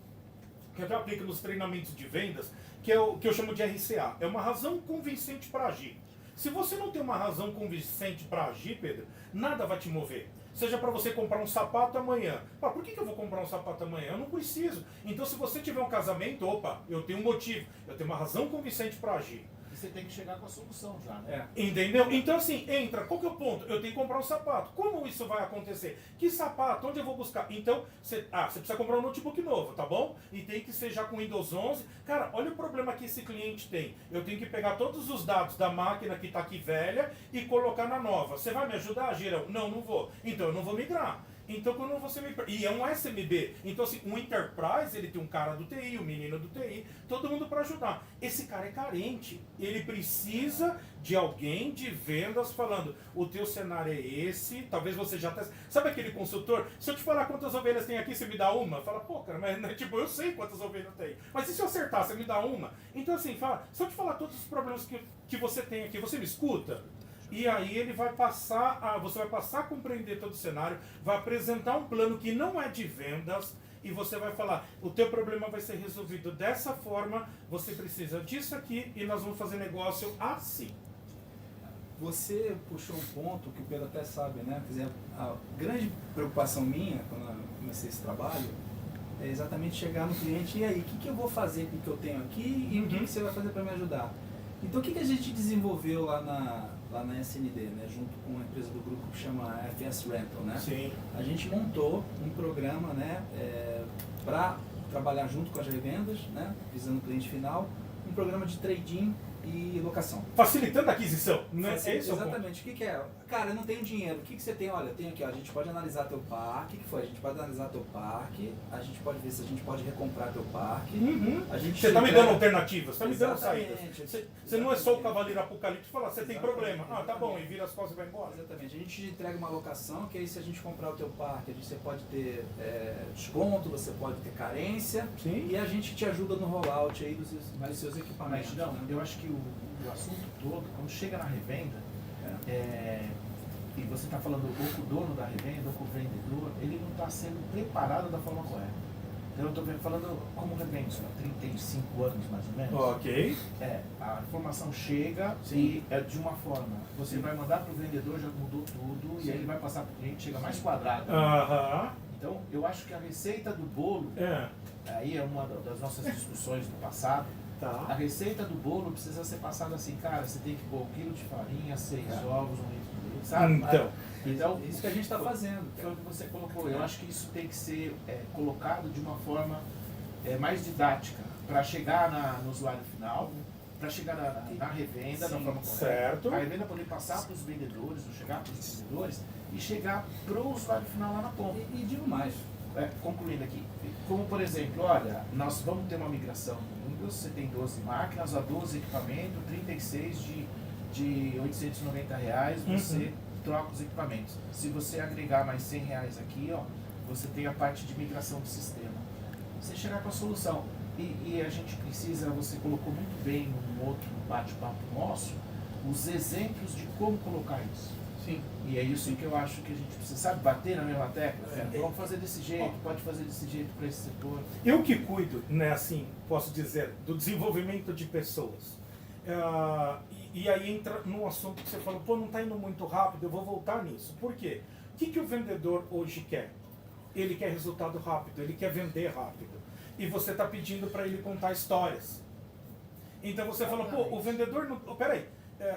que eu aplico nos treinamentos de vendas, que é o que eu chamo de RCA. É uma razão convincente para agir. Se você não tem uma razão convincente para agir, Pedro, nada vai te mover. Seja para você comprar um sapato amanhã. Por que eu vou comprar um sapato amanhã? Eu não preciso. Então, se você tiver um casamento, eu tenho um motivo, eu tenho uma razão convincente para agir. Você tem que chegar com a solução já, né? Entendeu? Então assim, qual que é o ponto? Eu tenho que comprar um sapato. Como isso vai acontecer? Que sapato? Onde eu vou buscar? Então, você precisa comprar um notebook novo, tá bom? E tem que ser já com Windows 11. Cara, olha o problema que esse cliente tem. Eu tenho que pegar todos os dados da máquina que está aqui velha e colocar na nova. Você vai me ajudar, Gerão? Não, não vou. Então eu não vou migrar. Então quando você me... E é um SMB. Então assim, um Enterprise, ele tem um cara do TI, um menino do TI, todo mundo para ajudar. Esse cara é carente. Ele precisa de alguém de vendas falando, o teu cenário é esse, talvez você já tenha... Sabe aquele consultor? Se eu te falar quantas ovelhas tem aqui, você me dá uma? Fala, pô, cara, mas tipo, eu sei quantas ovelhas tem. Mas e se eu acertar, você me dá uma? Então assim, fala, se eu te falar todos os problemas que você tem aqui, você me escuta? E aí ele vai passar, você vai passar a compreender todo o cenário, vai apresentar um plano que não é de vendas e você vai falar, o teu problema vai ser resolvido dessa forma, você precisa disso aqui e nós vamos fazer negócio assim. Você puxou um ponto que o Pedro até sabe, né? Quer dizer, a grande preocupação minha quando eu comecei esse trabalho é exatamente chegar no cliente e aí, o que eu vou fazer com o que eu tenho aqui e o que você vai fazer para me ajudar? Então o que a gente desenvolveu lá na SND, né, junto com uma empresa do grupo que chama FS Rental, né? Sim. A gente montou um programa, né, para trabalhar junto com as revendas, né, visando o cliente final, um programa de trade-in e locação. Facilitando a aquisição, né? Exatamente. O que é? Cara, eu não tenho dinheiro. O que você tem? Olha, eu tenho aqui, ó, a gente pode analisar teu parque. O que foi? A gente pode analisar teu parque, a gente pode ver se a gente pode recomprar teu parque. Você está me dando alternativas, você está me dando Exatamente. saídas. Você não é só o cavaleiro apocalipse e falar, você tem problema. Tá bom, e vira as costas e vai embora. Exatamente. A gente te entrega uma locação, que aí se a gente comprar o teu parque, você pode ter desconto, você pode ter carência. Sim. E a gente te ajuda no rollout aí dos seus equipamentos. Mas não, né? eu acho que o assunto todo, quando chega na revenda, e você está falando ou com o dono da revenda ou com o vendedor, ele não está sendo preparado da forma correta. Então eu estou falando como revenda, há 35 anos mais ou menos. Ok. A informação chega e é de uma forma. Você vai mandar para o vendedor, já mudou tudo, e aí ele vai passar para o cliente, chega mais quadrado. Então eu acho que a receita do bolo, aí é uma das nossas discussões do passado. A receita do bolo precisa ser passada assim, cara, você tem que pôr 1 quilo de farinha, 6 ovos, 1 litro de leite, sabe? Então, isso que a gente está fazendo. Foi o que você colocou. Eu acho que isso tem que ser colocado de uma forma mais didática, para chegar no usuário final, para chegar na revenda da forma correta. Certo. A revenda poder passar para os vendedores, ou chegar para os vendedores, e chegar para o usuário final lá na ponta. E digo mais. Concluindo aqui, como por exemplo, olha, nós vamos ter uma migração no Windows, você tem 12 máquinas, a 12 equipamentos, 36 de R$890, você troca os equipamentos. Se você agregar mais R$100 aqui, você tem a parte de migração do sistema. Você chegar com a solução. E a gente precisa, você colocou muito bem num outro bate-papo nosso, os exemplos de como colocar isso. Sim. E é isso que eu acho que a gente precisa, sabe, bater na mesma tecla. Vamos fazer desse jeito, pode fazer desse jeito para esse setor. Eu que cuido, né, assim, posso dizer, do desenvolvimento de pessoas. E aí entra num assunto que você falou, pô, não está indo muito rápido, eu vou voltar nisso. Por quê? O que o vendedor hoje quer? Ele quer resultado rápido, ele quer vender rápido. E você está pedindo para ele contar histórias. Então você fala, pô, o vendedor não... Peraí,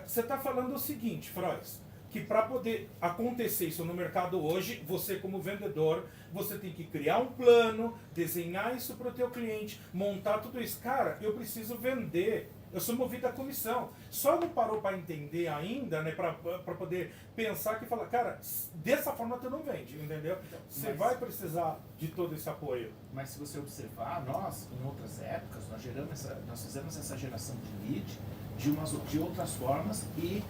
você está falando o seguinte, Frois, que para poder acontecer isso no mercado hoje, você como vendedor, você tem que criar um plano, desenhar isso para o teu cliente, montar tudo isso. Cara, eu preciso vender. Eu sou movido à comissão. Só não parou para entender ainda, né, para poder pensar que fala, cara, dessa forma tu não vende, entendeu? Você vai precisar de todo esse apoio. Mas se você observar, nós, em outras épocas, nós fizemos essa geração de lead de outras formas e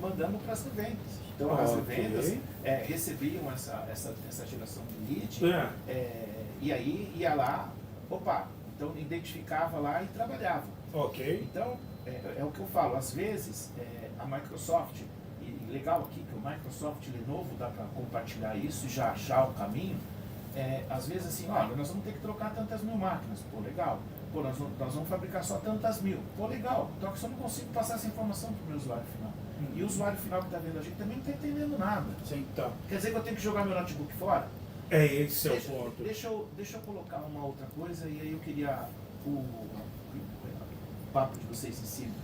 mandamos para as revendas. Então as revendas recebiam essa geração de lead e aí ia lá, então identificava lá e trabalhava. Ok. Então, é o que eu falo, às vezes a Microsoft, e legal aqui que o Microsoft e Lenovo dá para compartilhar isso e já achar o caminho, às vezes assim, olha, nós vamos ter que trocar tantas mil máquinas, pô, legal. Pô, nós vamos fabricar só tantas mil, pô, legal. Então eu só não consigo passar essa informação para o meu usuário final. E o usuário final que está vendo a gente também não está entendendo nada. Sim, tá. Quer dizer que eu tenho que jogar meu notebook fora? Esse é o ponto. Deixa eu colocar uma outra coisa e aí eu queria o papo de vocês em cima.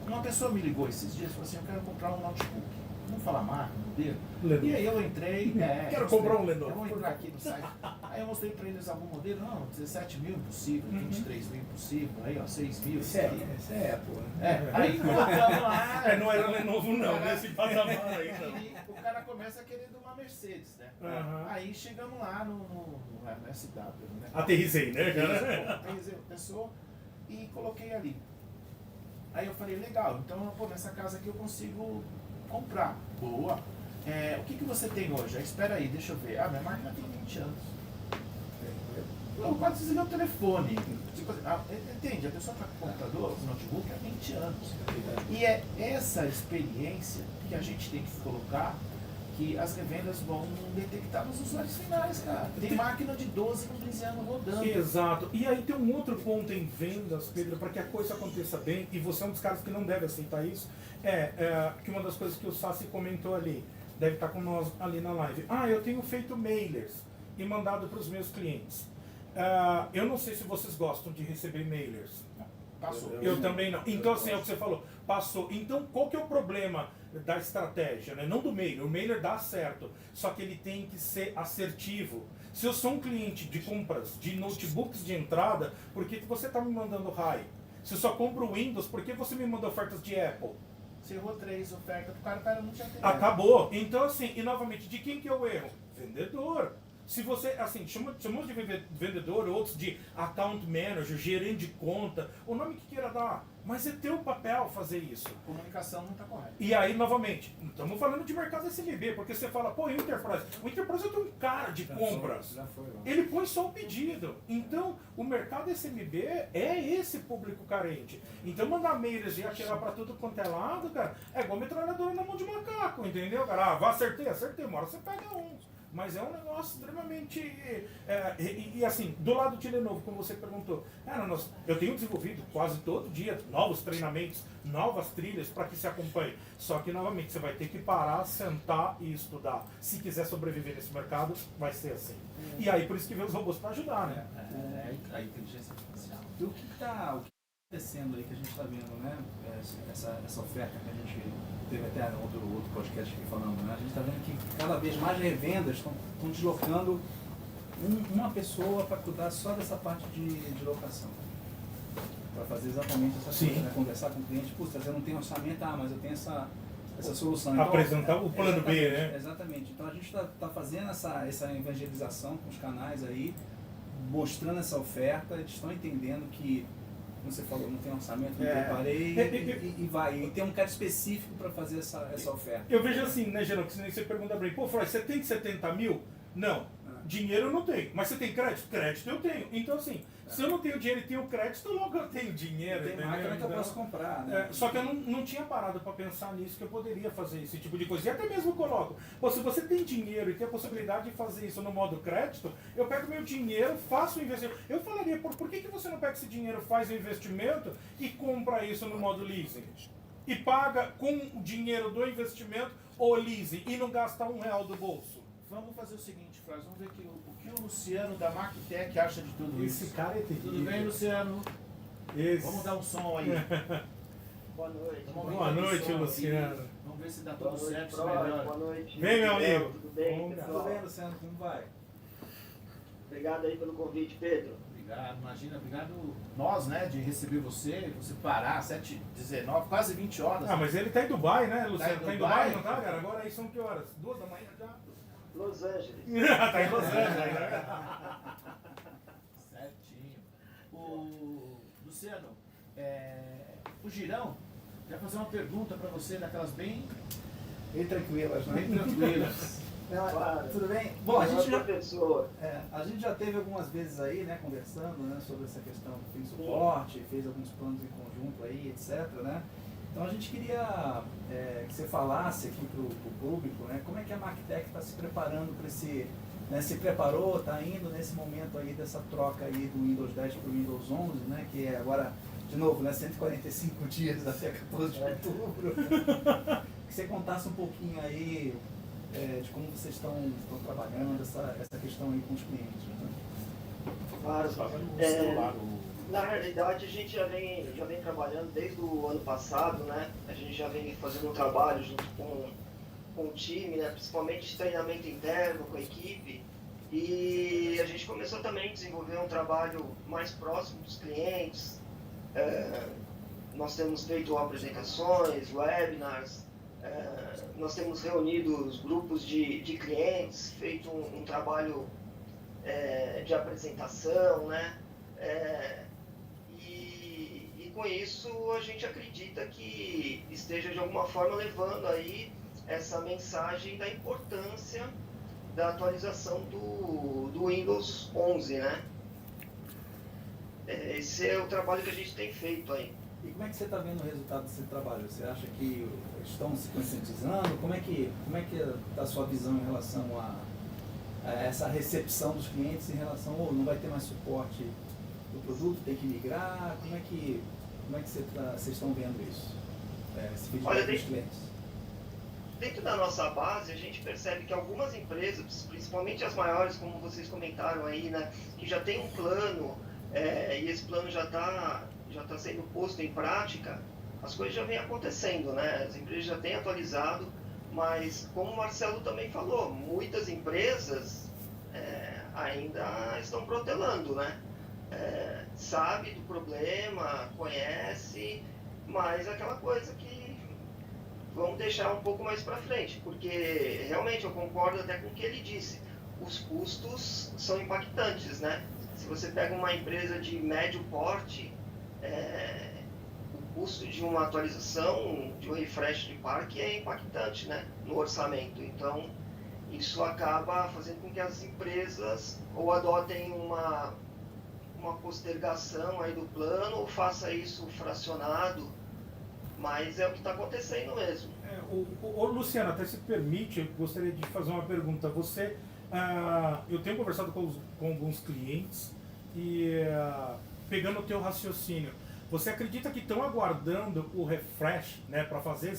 Uma pessoa me ligou esses dias e falou assim, eu quero comprar um notebook. Vamos falar marca, modelo? Lenovo. E aí eu entrei... Quero comprar um Lenovo. Eu vou entrar aqui no site. Aí eu mostrei para eles algum modelo. Não, 17 mil impossível, 23 mil impossível. Aí ó, 6 mil. Esse é Apple, né? Aí colocamos lá... não era Lenovo não, nesse patamar aí não. E o cara começa querendo uma Mercedes, né? Aí chegamos lá no SW, né? Aterrisei, né, cara? Aterrisei a pessoa e coloquei ali. Aí eu falei, legal, então pô, nessa casa aqui eu consigo comprar. Boa. O que você tem hoje? Espera aí, deixa eu ver. Minha máquina tem 20 anos. Eu quase desliguei o telefone. Tipo, entende? A pessoa está com o computador, com o notebook há 20 anos. E é essa experiência que a gente tem que colocar, que as revendas vão detectar nos usuários finais, cara. Tem máquina de 12, 15 anos rodando. Exato. E aí tem um outro ponto em vendas, Pedro, para que a coisa aconteça bem, e você é um dos caras que não deve aceitar isso, que uma das coisas que o Sassi comentou ali, deve estar com nós ali na live. Eu tenho feito mailers e mandado para os meus clientes. Eu não sei se vocês gostam de receber mailers. Passou. Eu também não. Então, assim, é o que você falou. Passou. Então, qual que é o problema da estratégia, né? Não do mailer. O mailer dá certo. Só que ele tem que ser assertivo. Se eu sou um cliente de compras de notebooks de entrada, por que você está me mandando RAI? Se eu só compro Windows, por que você me manda ofertas de Apple? Você errou 3 ofertas do cara, o cara não tinha atendido. Acabou. Então, assim, e novamente, de quem que é o erro? Vendedor. Se você, assim, chamamos de vendedor, outros de account manager, gerente de conta, o nome que queira dar, mas é teu papel fazer isso. A comunicação não está correta. E aí, novamente, estamos falando de mercado SMB, porque você fala, pô, e o Enterprise? O Enterprise é um cara de compras. Já foi lá. Ele põe só o pedido. Então, o mercado SMB é esse público carente. Então, mandar mails e atirar para tudo quanto é lado, cara, é igual metralhadora na mão de macaco, entendeu, cara? Acertei, uma hora você pega um. Mas é um negócio extremamente... E assim, do lado de Lenovo, como você perguntou, eu tenho desenvolvido quase todo dia novos treinamentos, novas trilhas para que se acompanhe. Só que, novamente, você vai ter que parar, sentar e estudar. Se quiser sobreviver nesse mercado, vai ser assim. E aí, por isso que vem os robôs para ajudar, né? A inteligência artificial. E o que está acontecendo aí que a gente está vendo, né? Essa oferta que a gente teve até outro podcast aqui falando, né? A gente está vendo que cada vez mais revendas estão deslocando uma pessoa para cuidar só dessa parte de locação. Para fazer exatamente essa coisa, né? Conversar com o cliente, puxa, você não tem orçamento, mas eu tenho essa solução. Então, apresentar o plano B, né? Exatamente. Então a gente está fazendo essa evangelização com os canais aí, mostrando essa oferta, eles estão entendendo que, como você falou, não tem orçamento, não preparei e vai. E tem um cara específico para fazer essa oferta. Eu vejo assim, né, Gerão, que você pergunta para mim, pô, Freud, você tem 70 mil? Não. Dinheiro eu não tenho. Mas você tem crédito? Crédito eu tenho. Então, assim, Se eu não tenho dinheiro e tenho crédito, logo eu tenho dinheiro. Tem máquina que eu posso comprar, né? Só que eu não tinha parado para pensar nisso, que eu poderia fazer esse tipo de coisa. E até mesmo coloco, pô, se você tem dinheiro e tem a possibilidade de fazer isso no modo crédito, eu pego meu dinheiro, faço o investimento. Eu falaria, por que você não pega esse dinheiro, faz o investimento e compra isso no modo leasing? E paga com o dinheiro do investimento o leasing e não gasta R$1 do bolso. Vamos fazer o seguinte, Flávio, vamos ver o que o Luciano da MacTech acha de tudo isso. Esse cara é terrível. Tudo bem, Luciano? Vamos dar um som aí. Boa noite. Boa noite, Luciano. Vamos ver se dá tudo certo, se melhor. Boa noite. Vem, meu amigo. Tudo bem, Bom, pessoal? Tudo bem, Luciano, como vai? Obrigado aí pelo convite, Pedro. Obrigado, imagina, obrigado nós, né, de receber você parar, 7h19, quase 20 horas. Ah, mas ele tá em Dubai, né, Luciano? Tá em Dubai, Dubai, não tá, cara? Agora aí são que horas? 2 da manhã já? Los Angeles. Tá em Los Angeles, né? Certinho. Luciano, o Girão quer fazer uma pergunta para você, daquelas bem Tranquilas, né? tranquilas. Não, Claro. tudo bem? Bom, a gente já... professor. a gente já teve algumas vezes aí, né, conversando, né, sobre essa questão do fim de suporte, fez alguns planos em conjunto aí, etc, né? Então a gente queria que você falasse aqui para o público, né, como é que a MacTech está se preparando para esse, né, se preparou, está indo nesse momento aí dessa troca aí do Windows 10 para o Windows 11, né, que é agora, de novo, né, 145 dias até 14 de outubro. Que você contasse um pouquinho aí de como vocês estão trabalhando essa questão aí com os clientes, né? Claro. No celular, Na realidade, a gente já vem trabalhando desde o ano passado, né? A gente já vem fazendo um trabalho junto com o time, né? Principalmente de treinamento interno com a equipe. E a gente começou também a desenvolver um trabalho mais próximo dos clientes. Nós temos feito apresentações, webinars, nós temos reunido os grupos de clientes, feito um trabalho de apresentação, né? E com isso a gente acredita que esteja de alguma forma levando aí essa mensagem da importância da atualização do Windows 11, né? Esse é o trabalho que a gente tem feito aí. E como é que você está vendo o resultado desse trabalho? Você acha que estão se conscientizando? Como é que está a sua visão em relação a essa recepção dos clientes em relação não vai ter mais suporte do produto, tem que migrar? Como é que vocês estão vendo isso? Esse feedback dos clientes? Dentro da nossa base, a gente percebe que algumas empresas, principalmente as maiores, como vocês comentaram aí, né, que já tem um plano e esse plano já está sendo posto em prática, as coisas já vêm acontecendo, né? As empresas já têm atualizado, mas como o Marcelo também falou, muitas empresas ainda estão protelando, né? Sabe do problema, conhece, mas aquela coisa que vamos deixar um pouco mais para frente, porque realmente eu concordo até com o que ele disse, os custos são impactantes, né? Se você pega uma empresa de médio porte, o custo de uma atualização, de um refresh de parque é impactante, né, no orçamento. Então, isso acaba fazendo com que as empresas ou adotem uma postergação aí do plano ou faça isso fracionado, mas é o que está acontecendo mesmo. Luciano, até se permite, eu gostaria de fazer uma pergunta. Você, eu tenho conversado com alguns clientes e pegando o teu raciocínio, você acredita que estão aguardando o refresh, né, para fazer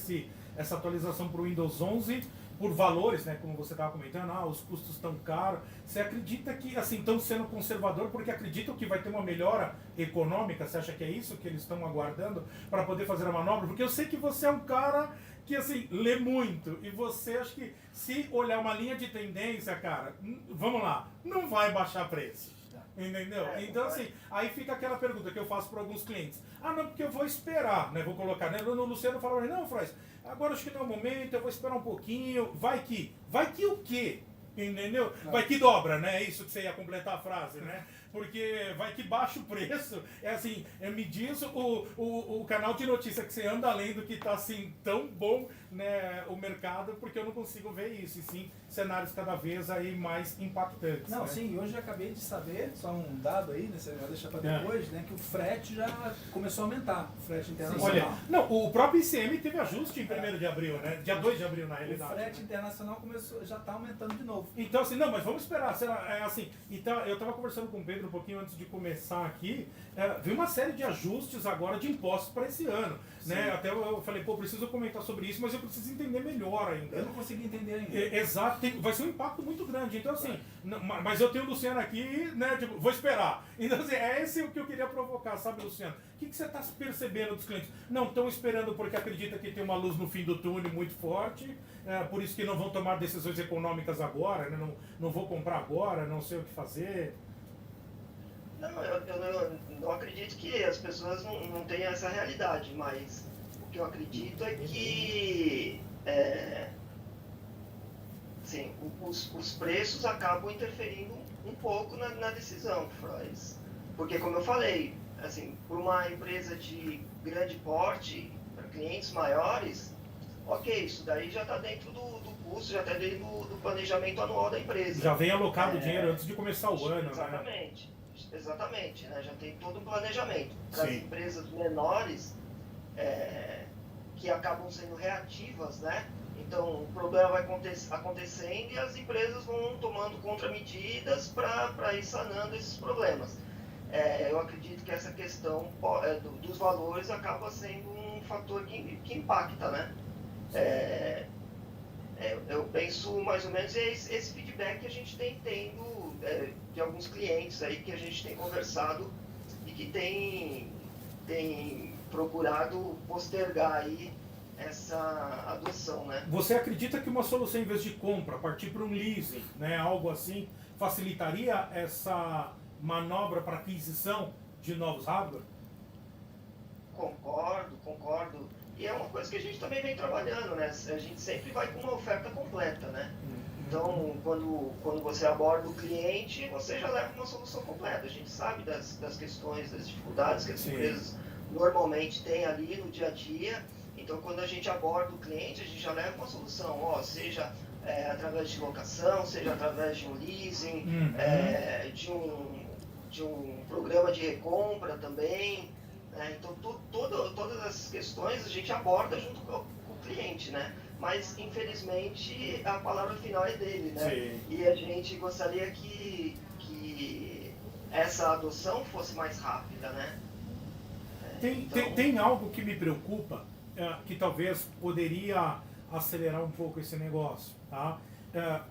essa atualização para o Windows 11 por valores, né, como você estava comentando, os custos estão caros? Você acredita que assim estão sendo conservador porque acreditam que vai ter uma melhora econômica? Você acha que é isso que eles estão aguardando para poder fazer a manobra? Porque eu sei que você é um cara que assim lê muito e você acha que se olhar uma linha de tendência, cara, vamos lá, não vai baixar preço. Entendeu? Então, assim, aí fica aquela pergunta que eu faço para alguns clientes. Não, porque eu vou esperar, né? Vou colocar, né? No Luciano fala, não, Fraz, agora acho que não é o momento, eu vou esperar um pouquinho. Vai que o quê? Entendeu? Vai que dobra, né? É isso que você ia completar a frase, né? Porque vai que baixa o preço. É assim, me diz o canal de notícia que você anda lendo que tá assim tão bom, né, o mercado, porque eu não consigo ver isso. E sim, cenários cada vez aí mais impactantes. Não, né? sim, hoje eu acabei de saber, só um dado aí, né, você vai deixar para depois, né, que o frete já começou a aumentar, o frete internacional. Olha, não, o próprio ICM teve ajuste em 1º de abril, né? Dia 2 de abril, na O realidade. frete internacional começou, já está aumentando de novo. Então, assim, não, mas vamos esperar. É assim, então, eu estava conversando com o Pedro um pouquinho antes de começar aqui. Veio uma série de ajustes agora de impostos para esse ano. Né? Até eu falei, pô, preciso comentar sobre isso, mas eu preciso entender melhor ainda. Eu não consegui entender ainda. Exato, vai ser um impacto muito grande. Então, assim, mas eu tenho o Luciano aqui, né? Tipo, vou esperar. Então, assim, é esse o que eu queria provocar, sabe, Luciano? O que você está percebendo dos clientes? Não estão esperando porque acredita que tem uma luz no fim do túnel muito forte, por isso que não vão tomar decisões econômicas agora, né? Não vou comprar agora, não sei o que fazer. Não, eu não acredito que as pessoas não tenham essa realidade, mas o que eu acredito é que sim, os preços acabam interferindo um pouco na decisão, Frois. Porque, como eu falei, assim, por uma empresa de grande porte, para clientes maiores, ok, isso daí já está dentro do custo, já está dentro do planejamento anual da empresa. Já vem alocado o dinheiro antes de começar o ano, exatamente, né? Exatamente, né? Já tem todo o planejamento. Para as empresas menores, que acabam sendo reativas, né? Então, o problema vai acontecendo e as empresas vão tomando contramedidas para ir sanando esses problemas. Eu acredito que essa questão dos valores acaba sendo um fator que impacta, né? Eu penso mais ou menos esse feedback que a gente tem tendo de alguns clientes aí que a gente tem conversado e que tem procurado postergar aí essa adoção, né? Você acredita que uma solução em vez de compra, partir para um leasing, né, algo assim, facilitaria essa manobra para aquisição de novos hardware? Concordo. E é uma coisa que a gente também vem trabalhando, né? A gente sempre vai com uma oferta completa, né? Então, quando você aborda o cliente, você já leva uma solução completa. A gente sabe das questões, das dificuldades que as empresas normalmente têm ali no dia a dia. Então, quando a gente aborda o cliente, a gente já leva uma solução, seja através de locação, seja através de um leasing, de um programa de recompra também. Então, todas essas questões a gente aborda junto com o cliente, né? Mas, infelizmente, a palavra final é dele, né? Sim. E a gente gostaria que essa adoção fosse mais rápida, né? Tem algo que me preocupa, que talvez poderia acelerar um pouco esse negócio, tá?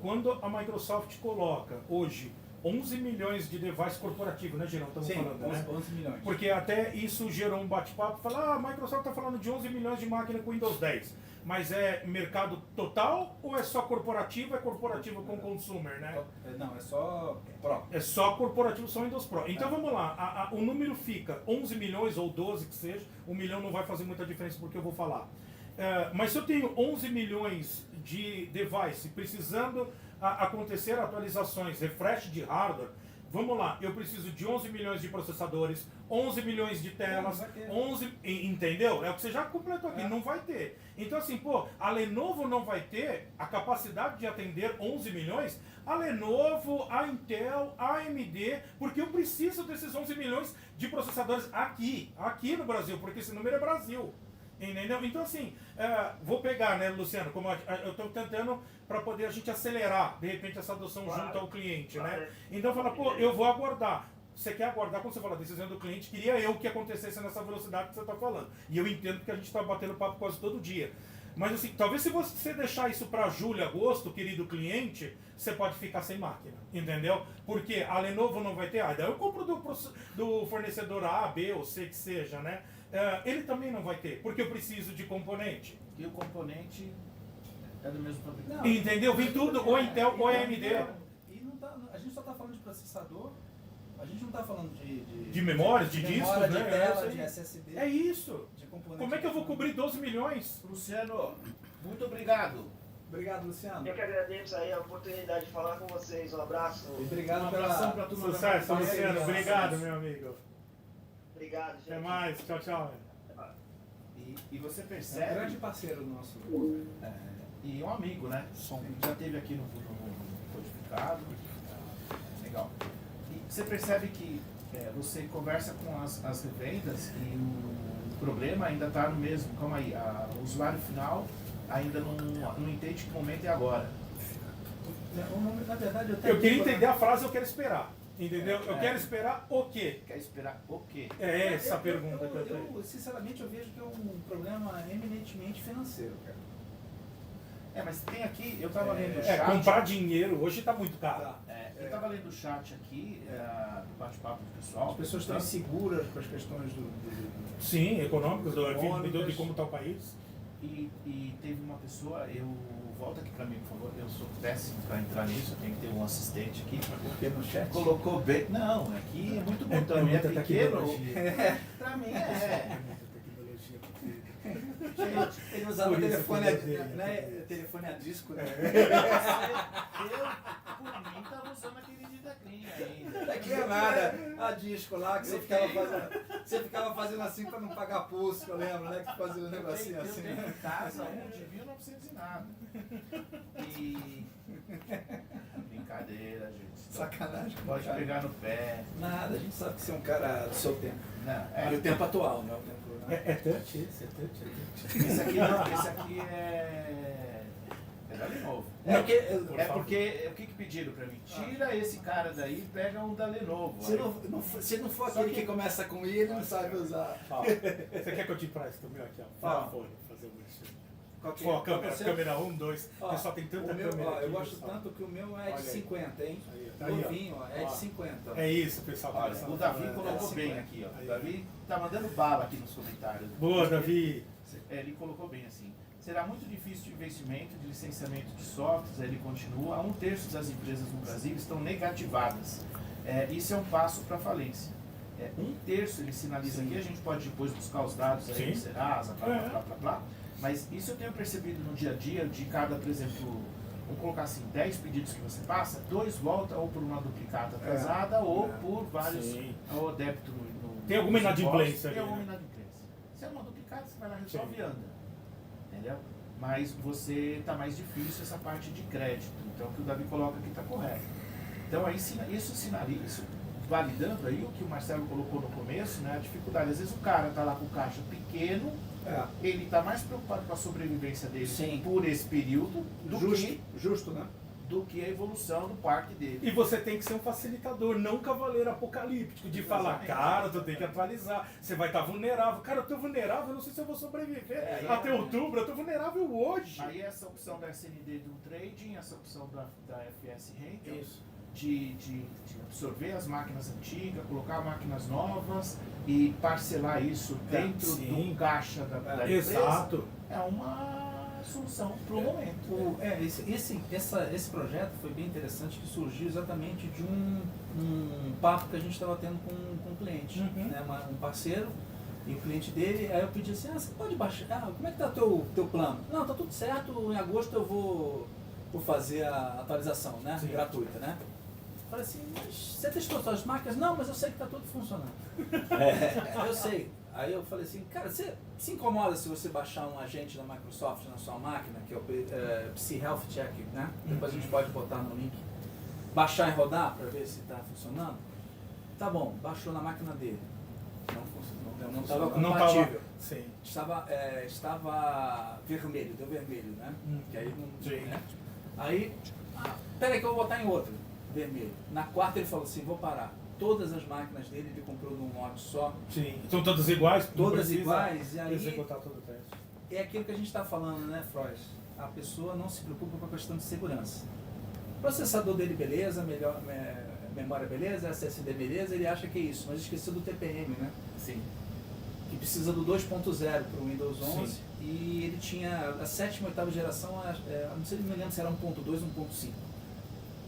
Quando a Microsoft coloca hoje 11 milhões de devices corporativos, né, Gerão? Estamos falando, 11 milhões. Porque até isso gerou um bate-papo, falar, a Microsoft está falando de 11 milhões de máquinas com Windows 10. Mas é mercado total ou é só corporativo? É corporativo com consumer, né? Não, é só Pro. É só corporativo, só Windows Pro. Então vamos lá, o número fica 11 milhões ou 12 que seja, 1 milhão não vai fazer muita diferença porque eu vou falar. Mas se eu tenho 11 milhões de device precisando acontecer atualizações, refresh de hardware, vamos lá, eu preciso de 11 milhões de processadores, 11 milhões de telas, 11, entendeu? É o que você já completou aqui, não vai ter. Então assim, a Lenovo não vai ter a capacidade de atender 11 milhões, a Lenovo, a Intel, a AMD, porque eu preciso desses 11 milhões de processadores aqui no Brasil, porque esse número é Brasil. Entendeu? Então assim, vou pegar, né, Luciano, como eu estou tentando para poder a gente acelerar, de repente, essa adoção junto ao cliente, né? Então fala, eu vou aguardar. Você quer aguardar, quando você fala decisão do cliente, queria eu que acontecesse nessa velocidade que você está falando. E eu entendo que a gente está batendo papo quase todo dia. Mas assim, talvez se você deixar isso para julho, agosto, querido cliente, você pode ficar sem máquina, entendeu? Porque a Lenovo não vai ter, daí eu compro do fornecedor A, B ou C que seja, né? Ele também não vai ter, porque eu preciso de componente. E o componente é do mesmo fabricante. Entendeu? Vem tudo, ou Intel ou AMD. E a gente só está falando de processador, a gente não está falando de memórias, de discos, memória, né? de tela, de SSD. É isso. De componente. Como é que eu vou cobrir 12 milhões? Luciano, muito obrigado. Obrigado, Luciano. Eu que agradeço aí a oportunidade de falar com vocês. Um abraço. Obrigado Um abração pela... pra turma. Sucesso, da Luciano. Obrigado, meu amigo. Obrigado, gente. Até mais. Tchau, tchau. E você É um percebe. grande parceiro nosso. E um amigo, né? Já esteve aqui no Codificado. Legal. E você percebe que você conversa com as revendas e o problema ainda está no mesmo. Calma aí, o usuário final ainda não entende que momento é agora. Na verdade, Eu queria entender a frase, eu quero esperar. Entendeu? Eu quero esperar o quê? Quer esperar o quê? É essa a pergunta que eu tenho. Eu, sinceramente, eu vejo que é um problema eminentemente financeiro, cara. Mas tem aqui, eu estava lendo o É, chat. comprar dinheiro hoje está muito caro. Eu estava lendo o chat aqui, do bate-papo do pessoal. As pessoas estão inseguras com as questões do Sim, econômicos, Econômicas. de como está o país. E teve uma pessoa, volta aqui para mim, por favor, eu sou péssimo para entrar nisso, eu tenho que ter um assistente aqui. porque no chat. Colocou bem. Não, aqui é muito botão, é muita pequeno. tecnologia. Para mim é. Tecnologia. Ele usava Por isso telefone, que eu odeio, telefone a disco, né? Eu, por mim, tava usando aquele de Dacrinha ainda. Aqui é nada, a disco lá que você ficava fazendo assim para não pagar pulso, que eu lembro, né? Que fazia um negocinho Eu assim. tenho em casa um de 1900 e nada. E. Brincadeira, gente. Sacanagem. Pode cara. pegar no pé. Nada, a gente sabe que você é um cara do seu tempo. Não, E o tempo atual, né? O tempo, né? É touch esse, é touch. Esse aqui não, esse aqui é da Lenovo. Porque o que pediram pra mim? Tira esse cara daí e pega um da Lenovo. Se não for Só aquele que- que começa com I, ele não sabe usar. Ó, você quer que eu te empreste o meu aqui, ó? Fala. Fala, fazer o merchan. Qual que é? Ó, Qual que é o seu? câmera 1, 2. Ó, Pessoal, tem tanta o meu, câmera ó, aqui. eu gosto pessoal. tanto que o meu é Olha de aí. 50, hein? Aí, tá aí, ó. Novinho, ó, é Ó. de 50. É isso, pessoal. Olha, começando o a Davi falar. colocou é, bem 50. aqui, ó. Aí, O Davi tá mandando bala aqui nos comentários. Boa, Davi. Ele colocou bem assim. Será muito difícil de investimento, de licenciamento de softwares, aí ele continua. 1/3 das empresas no Brasil estão negativadas. Isso é um passo para a falência. 1/3 ele sinaliza aqui, a gente pode depois buscar os dados aí Sim. do Serasa, blá, blá, blá, blá, blá. Mas isso eu tenho percebido no dia a dia, de cada, por exemplo, vamos colocar assim, 10 pedidos que você passa, 2 voltam ou por uma duplicata atrasada ou por vários, Sim. ou débito no Tem alguma nos inadimplência impostos. Tem ali, alguma né? inadimplência. Se é uma duplicata, você vai lá, resolve Sim. e anda. Entendeu? Mas você está mais difícil essa parte de crédito. Então o que o Davi coloca aqui está correto. Então aí isso sinaliza, isso validando aí o que o Marcelo colocou no começo, né? A dificuldade. Às vezes o cara está lá com o caixa pequeno, ele está mais preocupado com a sobrevivência dele Sim. por esse período Justo, né? do que a evolução do parque dele. E você tem que ser um facilitador, não um cavaleiro apocalíptico, de falar, Exatamente. cara, tu tem que atualizar, você vai estar vulnerável. Cara, eu tô vulnerável, eu não sei se eu vou sobreviver até outubro, eu tô vulnerável hoje. Aí essa opção da SND do trading, essa opção da FS Rental, Isso. de absorver as máquinas antigas, colocar máquinas novas e parcelar isso dentro sim. do caixa da empresa, Exato. é uma solução para o momento. Esse projeto foi bem interessante, que surgiu exatamente de um papo que a gente estava tendo com um cliente, Uhum. né, um parceiro, e o cliente dele, aí eu pedi assim, você pode baixar, como é que está o teu plano? Não, tá tudo certo, em agosto eu vou fazer a atualização, né, Sim. gratuita, né? Falei assim, mas você testou suas máquinas? Não, mas eu sei que está tudo funcionando. Eu sei. Aí eu falei assim, cara, você se incomoda se você baixar um agente da Microsoft na sua máquina, que é o PC Health Check, né? Depois a gente pode botar no link. Baixar e rodar para ver se está funcionando? Tá bom, baixou na máquina dele. Não funcionou. Não estava Não compatível. tava. Sim. Estava vermelho, deu vermelho, né? Que aí não. Sim. Né? Aí, peraí que eu vou botar em outro, vermelho. Na quarta ele falou assim, vou parar. Todas as máquinas dele ele comprou num lote só. Sim. São todas iguais? Não Todas precisa iguais, e aí- executar todo o teste. É aquilo que a gente está falando, né, Freud? A pessoa não se preocupa com a questão de segurança. O processador dele, beleza, memória, beleza, SSD, beleza, ele acha que é isso, mas esqueceu do TPM, né? Sim. Que precisa do 2.0 para o Windows 11. Sim. E ele tinha a 7ª e 8ª geração, não sei, não me lembro se era 1.2 ou 1.5.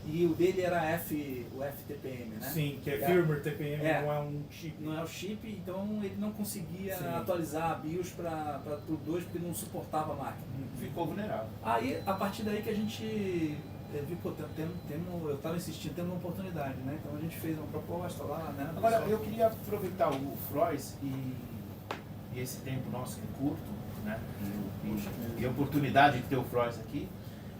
E o dele era o FTPM, né? Sim, que é firmware TPM, É. não é um chip. Não é o chip, então ele não conseguia Sim. atualizar a BIOS para o 2 porque não suportava a máquina. Ficou vulnerável. Aí, a partir daí que a gente viu, pô, eu estava insistindo, tendo uma oportunidade, né? Então a gente fez uma proposta lá, né? Agora, eu queria aproveitar o Frois e esse tempo nosso que é curto, né? E a oportunidade de ter o Frois aqui,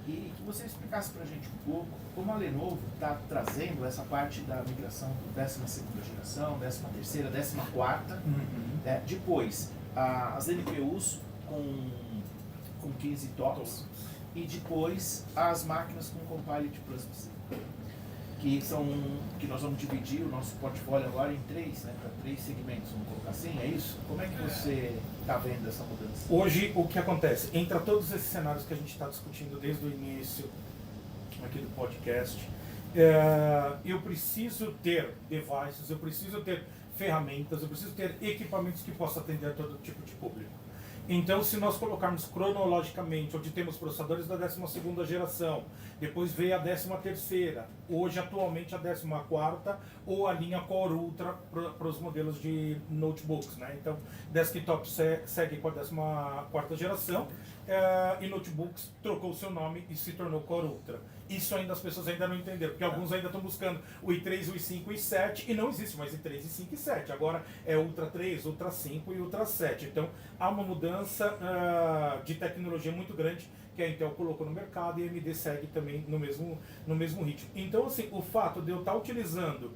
e que você explicasse pra gente um pouco como a Lenovo está trazendo essa parte da migração da 12ª geração, 13ª, 14ª, depois as NPUs com 15 TOPS e depois as máquinas com Copilot Plus que nós vamos dividir o nosso portfólio agora em três, né, para 3 segmentos, vamos colocar assim, é isso? Como é que você está vendo essa mudança? Hoje, o que acontece? Entre todos esses cenários que a gente está discutindo desde o início aqui do podcast, eu preciso ter devices, eu preciso ter ferramentas, eu preciso ter equipamentos que possam atender a todo tipo de público. Então, se nós colocarmos cronologicamente, onde temos processadores da 12ª geração, depois veio a 13ª, hoje atualmente a 14ª ou a linha Core Ultra para os modelos de notebooks, né? Então, desktop segue com a 14ª geração e notebooks trocou seu nome e se tornou Core Ultra. Isso ainda as pessoas ainda não entenderam, porque alguns ainda estão buscando o i3, o i5 e i7 e não existe mais i3, i5 e i7. Agora é Ultra 3, Ultra 5 e Ultra 7. Então há uma mudança de tecnologia muito grande que a Intel colocou no mercado e a AMD segue também no mesmo ritmo. Então, assim, o fato de eu estar utilizando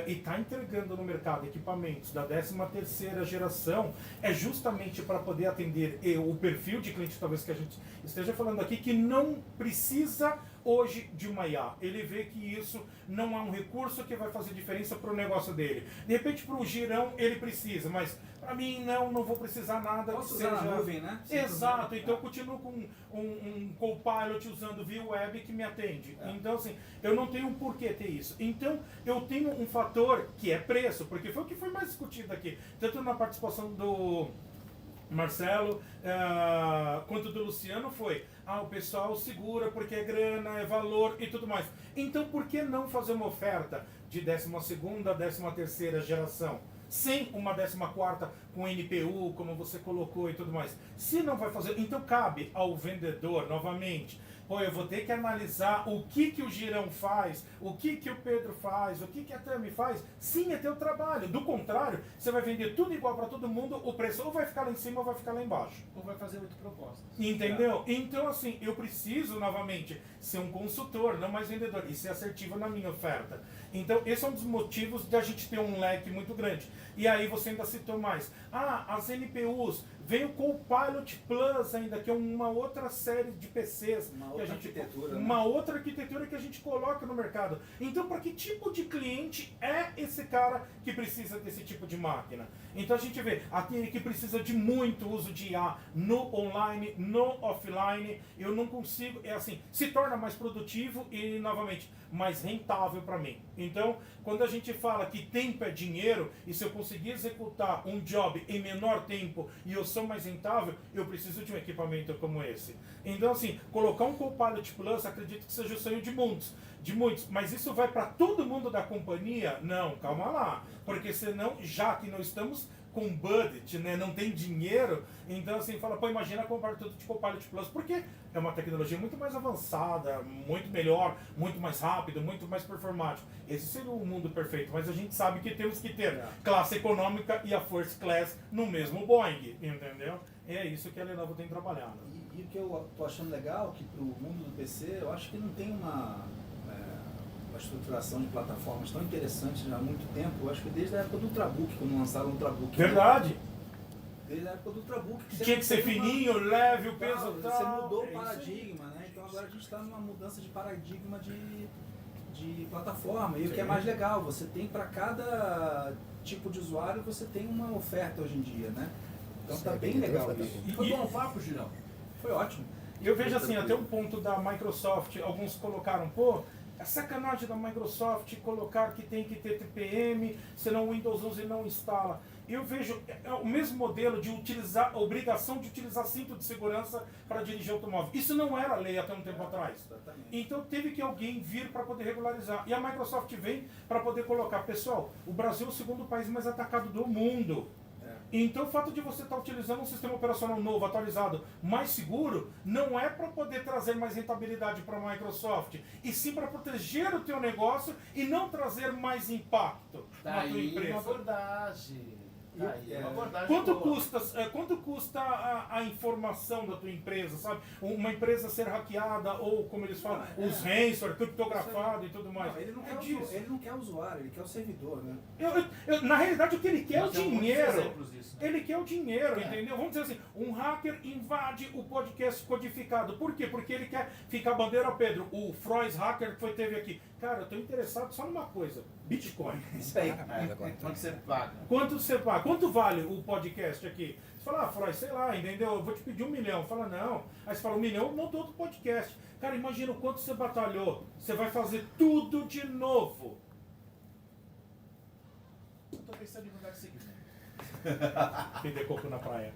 e está entregando no mercado equipamentos da 13ª geração é justamente para poder atender o perfil de cliente, talvez que a gente esteja falando aqui, que não precisa hoje de uma IA. Ele vê que isso não é um recurso que vai fazer diferença para o negócio dele. De repente, para o girão, ele precisa, mas para mim, não vou precisar nada. Posso que usar seja... na nuvem, né? Exato, então eu continuo com um Copilot usando via web que me atende. Então, assim, eu não tenho por que ter isso. Então, eu tenho um fator que é preço, porque foi o que foi mais discutido aqui, tanto na participação do Marcelo quanto do Luciano foi o pessoal segura porque é grana, é valor e tudo mais. Então por que não fazer uma oferta de 12ª, 13ª geração sem uma 14ª com NPU, como você colocou e tudo mais? Se não vai fazer, então cabe ao vendedor novamente. Pô, eu vou ter que analisar o que o Girão faz, o que o Pedro faz, o que a Tami faz. Sim, é teu trabalho. Do contrário, você vai vender tudo igual para todo mundo, o preço ou vai ficar lá em cima ou vai ficar lá embaixo. Ou vai fazer 8 propostas. Entendeu? Então, assim, eu preciso, novamente, ser um consultor, não mais vendedor, e ser assertivo na minha oferta. Então, esse é um dos motivos de a gente ter um leque muito grande. E aí você ainda citou mais. As NPUs, veio com o Copilot Plus ainda, que é uma outra série de PCs. Uma outra arquitetura que a gente coloca no mercado. Então, para que tipo de cliente é esse cara que precisa desse tipo de máquina? Então a gente vê aquele que precisa de muito uso de IA no online, no offline. Eu não consigo, se torna mais produtivo e, novamente, mais rentável para mim. Então, quando a gente fala que tempo é dinheiro, e se eu conseguir executar um job em menor tempo e eu sou mais rentável, eu preciso de um equipamento como esse. Então, assim, colocar um Copilot Plus, acredito que seja o sonho de muitos, mas isso vai para todo mundo da companhia? Não, calma lá, porque senão, já que não estamos com budget, né, não tem dinheiro, então assim, fala, imagina comprar tudo de Copilot Plus, porque é uma tecnologia muito mais avançada, muito melhor, muito mais rápido, muito mais performático. Esse seria o mundo perfeito, mas a gente sabe que temos que ter classe econômica e a First Class no mesmo Boeing, entendeu? É isso que a Lenovo tem trabalhado. E o que eu tô achando legal, que pro mundo do PC, eu acho que não tem uma estruturação de plataformas tão interessante já há muito tempo. Eu acho que desde a época do Ultrabook, quando lançaram o Ultrabook. Verdade. Né? Desde a época do Ultrabook. Que tinha que ser fininho, leve, o peso tal. Você mudou o paradigma, né? Então agora a gente está numa mudança de paradigma de plataforma. E o que é mais legal, você tem para cada tipo de usuário, você tem uma oferta hoje em dia, né? Então tá bem legal isso. Foi bom o papo, Girão? Foi ótimo. Eu vejo assim, até um ponto da Microsoft, alguns colocaram, é sacanagem da Microsoft colocar que tem que ter TPM, senão o Windows 11 não instala. eu vejo o mesmo modelo de utilizar, a obrigação de utilizar cinto de segurança para dirigir automóvel. Isso não era lei até um tempo atrás. Exatamente. Então teve que alguém vir para poder regularizar. E a Microsoft vem para poder colocar, pessoal, o Brasil é o segundo país mais atacado do mundo. Então o fato de você estar utilizando um sistema operacional novo, atualizado, mais seguro, não é para poder trazer mais rentabilidade para a Microsoft, e sim para proteger o teu negócio e não trazer mais impacto na tua Daí uma empresa. abordagem. Daí uma abordagem Quanto boa. quanto custa a informação da tua empresa, sabe? Uma empresa ser hackeada ou, como eles falam, os ransomware, criptografado e tudo mais. Não, ele não, É quer disso. ele não quer o usuário, ele quer o servidor, né? Na realidade, o que ele quer é o Nós temos muitos dinheiro. exemplos disso, né? Ele quer o dinheiro, entendeu? Vamos dizer assim, um hacker invade o podcast codificado. Por quê? Porque ele quer ficar bandeira, Pedro, o Frois hacker que teve aqui. Cara, eu estou interessado só numa coisa, Bitcoin. Isso aí. Quanto você paga? Quanto você paga? Quanto vale o podcast aqui? Você fala, Frois, sei lá, entendeu? Eu vou te pedir 1 milhão. Fala, não. Aí você fala, 1 milhão, eu monto outro podcast. Cara, imagina o quanto você batalhou. Você vai fazer tudo de novo. Eu tô pensando em mudar de segmento. Vender coco na praia.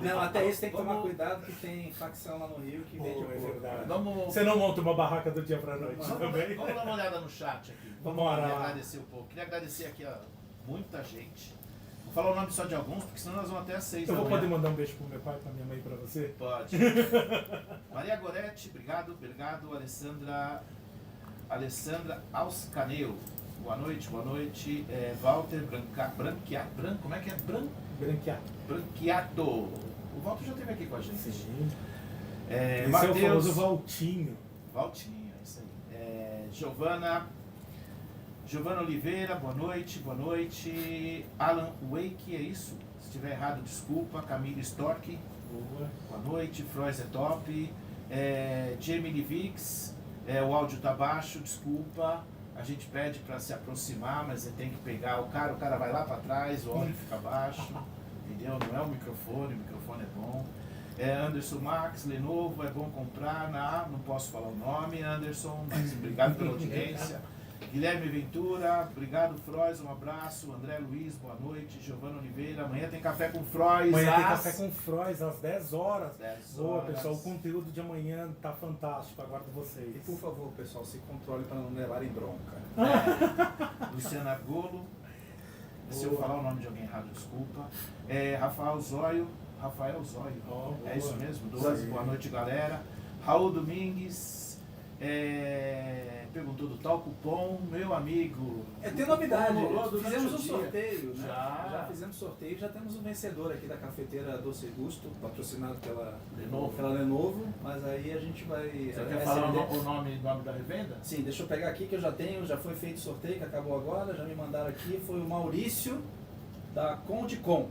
Não, até isso tem que tomar cuidado, que tem facção lá no Rio que vende É coco. verdade. Vamos, Você não monta uma barraca do dia pra noite vamos, também? vamos dar uma olhada no chat aqui. Vamos lá. agradecer um pouco. Queria agradecer aqui a muita gente. Vou falar o nome só de alguns, porque senão nós vamos até às 6 Eu da vou manhã. poder mandar um beijo pro meu pai, pra minha mãe e pra você? Pode. Maria Goretti, obrigado. Alessandra Auscaneu, boa noite, boa noite. Walter como é que é? Branquear. Branquiato. O Walter já esteve aqui com a gente. Sim. É, Esse é o Matheus famoso Valtinho. Valtinho, é isso aí. Giovana Oliveira, boa noite, boa noite. Alan Wake, é isso? Se estiver errado, desculpa. Camila Stork, Boa. boa noite. Frois é top. Jamie Livix, o áudio tá baixo, desculpa. A gente pede para se aproximar, mas você tem que pegar o cara vai lá para trás, o áudio fica baixo, entendeu? Não é o microfone é bom. Anderson Max, Lenovo, é bom comprar, não posso falar o nome, Anderson, mas obrigado pela audiência. Guilherme Ventura, obrigado, Frois, um abraço. André Luiz, boa noite. Giovana Oliveira, amanhã tem café com Frois. Amanhã tem café com Frois às 10 horas. 10 Boa, horas. pessoal, o conteúdo de amanhã tá fantástico, aguardo vocês. E por favor, pessoal, se controle para não levarem bronca. Luciana Golo, se eu Boa. falar o nome de alguém errado, desculpa. Rafael Zóio, Oh, é isso boa. mesmo, 12, Sim. boa noite, galera. Raul Domingues, perguntou do tal cupom, meu amigo. Tem novidade, Rolou durante fizemos o um dia. sorteio, né? Já. Fizemos sorteio, já temos um vencedor aqui da cafeteira Doce Gusto, patrocinado pela Lenovo. mas aí a gente vai... Você quer falar o nome da revenda? Sim, deixa eu pegar aqui que eu já tenho, já foi feito o sorteio, que acabou agora, já me mandaram aqui, foi o Maurício da Condicom,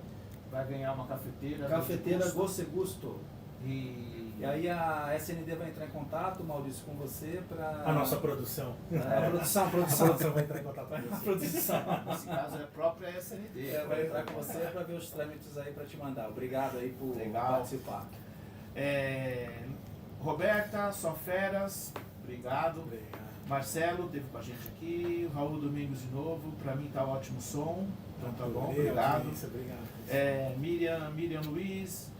Vai ganhar uma cafeteira. cafeteira Doce Doce Gusto. E E aí a SND vai entrar em contato, Maurício, com você para... A nossa produção. A produção, A produção vai entrar em contato com A você. produção. nesse caso é a própria SND. Vai entrar com você para ver os trâmites aí para te mandar. Obrigado aí por Legal. participar. Roberta, só feras, obrigado. Obrigado. Marcelo teve com a gente aqui, Raul Domingos de novo, pra mim tá ótimo o som, então tá bom, obrigado. Isso, obrigado. Miriam Luiz,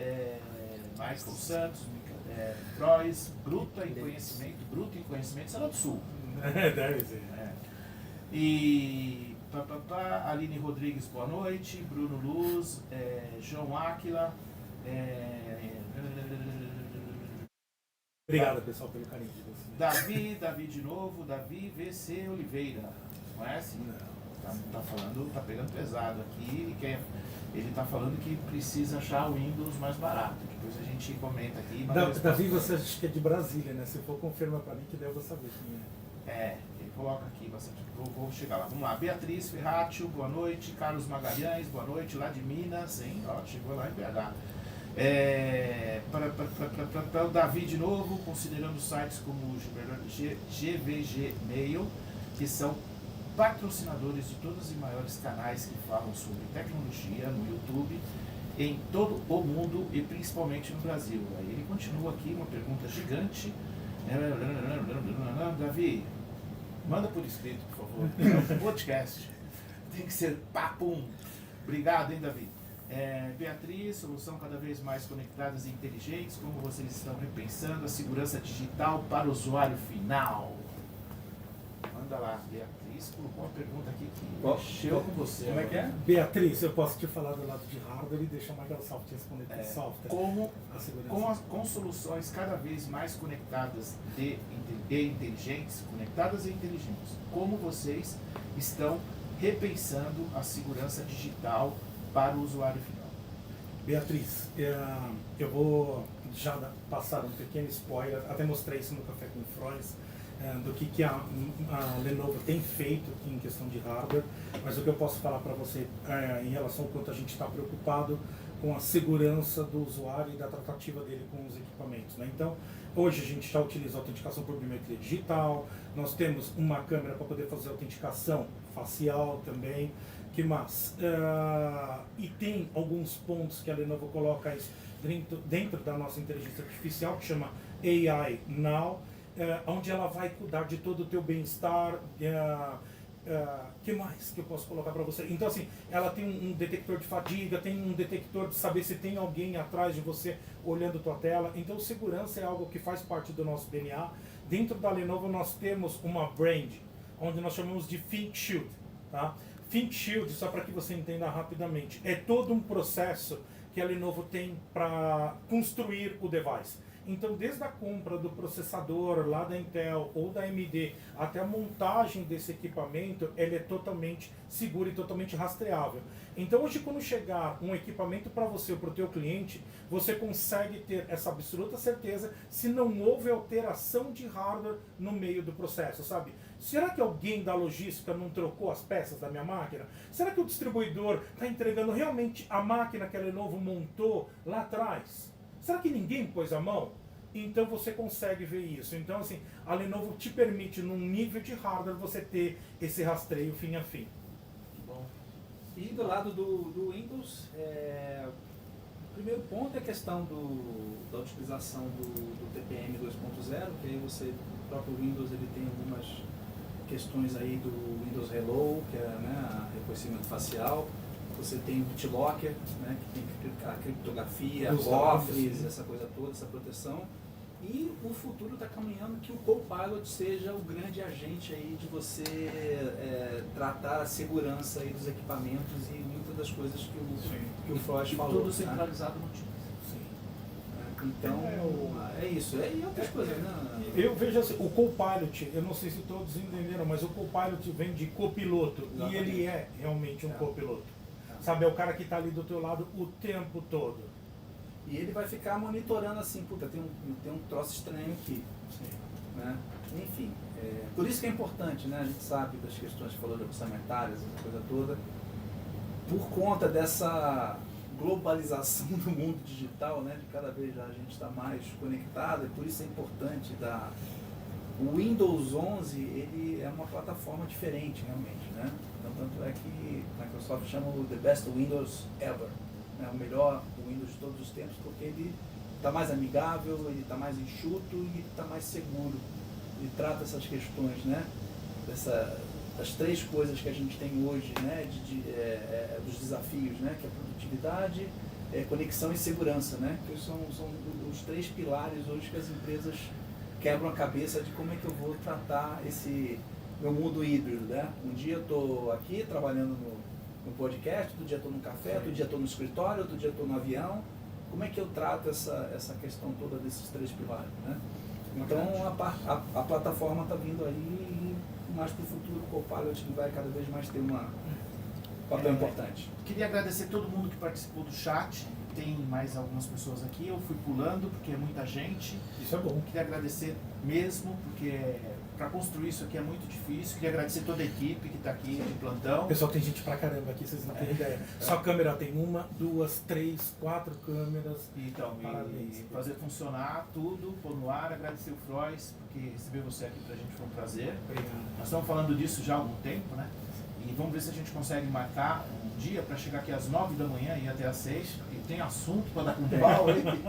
Michael Santos, Frois, Bruto em Conhecimento, Sala do Sul. Deve ser. E Aline Rodrigues, boa noite, Bruno Luz, João Áquila, Obrigado, pessoal, pelo carinho de vocês. Davi de novo, Davi VC Oliveira, conhece? Tá falando, tá pegando pesado aqui, ele tá falando que precisa achar o Windows mais barato, depois a gente comenta aqui. Davi, você acha que é de Brasília, né? Se for, confirma pra mim que daí eu vou saber quem é. Ele coloca aqui bastante, vou chegar lá. Vamos lá, Beatriz Ferratio, boa noite, Carlos Magalhães, boa noite, lá de Minas, hein? Ó, chegou lá em BH. Para o Davi de novo, considerando sites como o GVG Mail, que são patrocinadores de todos os maiores canais que falam sobre tecnologia no YouTube, em todo o mundo e principalmente no Brasil. Aí ele continua aqui, uma pergunta gigante. Davi, manda por escrito, por favor. É um podcast. Tem que ser papum. Obrigado, hein, Davi? Beatriz, solução cada vez mais conectadas e inteligentes, como vocês estão repensando a segurança digital para o usuário final? Manda lá, Beatriz colocou uma pergunta aqui que mexeu com você. Como é que é? Beatriz, eu posso te falar do lado de hardware e deixar a Microsoft responder de software. Como A segurança. com soluções cada vez mais conectadas e inteligentes, como vocês estão repensando a segurança digital para o usuário final? Beatriz, eu vou já passar um pequeno spoiler, até mostrei isso no Café com Frois, do que a Lenovo tem feito em questão de hardware, mas o que eu posso falar para você em relação ao quanto a gente está preocupado com a segurança do usuário e da tratativa dele com os equipamentos, né? Então, hoje a gente já utiliza autenticação por biometria digital, nós temos uma câmera para poder fazer autenticação facial também, que mais? E tem alguns pontos que a Lenovo coloca dentro da nossa inteligência artificial, que chama AI Now, onde ela vai cuidar de todo o teu bem-estar. Que mais que eu posso colocar para você? Então, assim, ela tem um detector de fadiga, tem um detector de saber se tem alguém atrás de você olhando tua tela. Então, segurança é algo que faz parte do nosso DNA. Dentro da Lenovo, nós temos uma brand, onde nnós chamamos de ThinkShield, tá? ThinkShield, só para que você entenda rapidamente, é todo um processo que a Lenovo tem para construir o device. Então, desde a compra do processador lá da Intel ou da AMD até a montagem desse equipamento, ele é totalmente seguro e totalmente rastreável. Então, hoje, quando chegar um equipamento para você ou para o teu cliente, você consegue ter essa absoluta certeza se não houve alteração de hardware no meio do processo, sabe? Será que alguém da logística não trocou as peças da minha máquina? Será que o distribuidor está entregando realmente a máquina que a Lenovo montou lá atrás? Será que ninguém pôs a mão? Então você consegue ver isso. Então, assim, a Lenovo te permite, num nível de hardware, você ter esse rastreio fim a fim. Bom. E do lado do Windows, o primeiro ponto é a questão da utilização do TPM 2.0, que aí o próprio Windows ele tem algumas questões aí do Windows Hello, que é, né, reconhecimento facial. Você tem o BitLocker, né, que tem a criptografia, cofres, essa coisa toda, essa proteção. E o futuro está caminhando que o Copilot seja o grande agente aí de você tratar a segurança aí dos equipamentos e muitas das coisas que o Frost falou. Tudo centralizado no time. Então, é isso. E outras coisas, né? Eu vejo assim, o Copilot, eu não sei se todos entenderam, mas o Copilot vem de copiloto. Exatamente. E ele é realmente um copiloto. Sabe, é o cara que está ali do teu lado o tempo todo. E ele vai ficar monitorando assim, puta, tem um troço estranho aqui. Né? Enfim, por isso que é importante, né? A gente sabe das questões que falou de orçamentárias, essa coisa toda. Por conta dessa globalização do mundo digital, né? De cada vez a gente está mais conectado, e por isso é importante o Windows 11, ele é uma plataforma diferente realmente, né? Então, tanto é que a Microsoft chama o The Best Windows Ever, né? O melhor Windows de todos os tempos, porque ele está mais amigável, ele está mais enxuto e ele está mais seguro. Ele trata essas questões, né? Das três coisas que a gente tem hoje, né? Dos desafios, né? Que é produtividade, conexão e segurança, né? Que são os três pilares hoje que as empresas quebram a cabeça de como é que eu vou tratar esse meu mundo híbrido, né? Um dia eu estou aqui trabalhando no podcast, outro dia eu estou no café, outro dia eu estou no escritório, outro dia eu estou no avião. Como é que eu trato essa questão toda desses três pilares, né? Então a plataforma está vindo aí e mais para o futuro o Copilot vai cada vez mais ter um papel importante. Queria agradecer todo mundo que participou do chat. Tem mais algumas pessoas aqui, eu fui pulando porque é muita gente. Isso é bom. Queria agradecer mesmo, porque para construir isso aqui é muito difícil. Queria agradecer toda a equipe que está aqui de plantão. Pessoal, tem gente pra caramba aqui, vocês não têm ideia. Só câmera tem 1, 2, 3, 4 câmeras. Então, Parabéns. fazer funcionar tudo, pôr no ar, agradecer o Frois, porque receber você aqui pra gente foi um prazer. Obrigado. Nós estamos falando disso já há algum tempo, né? E vamos ver se a gente consegue marcar um dia para chegar aqui às 9 da manhã e ir até às 6. E tem assunto para dar com pau.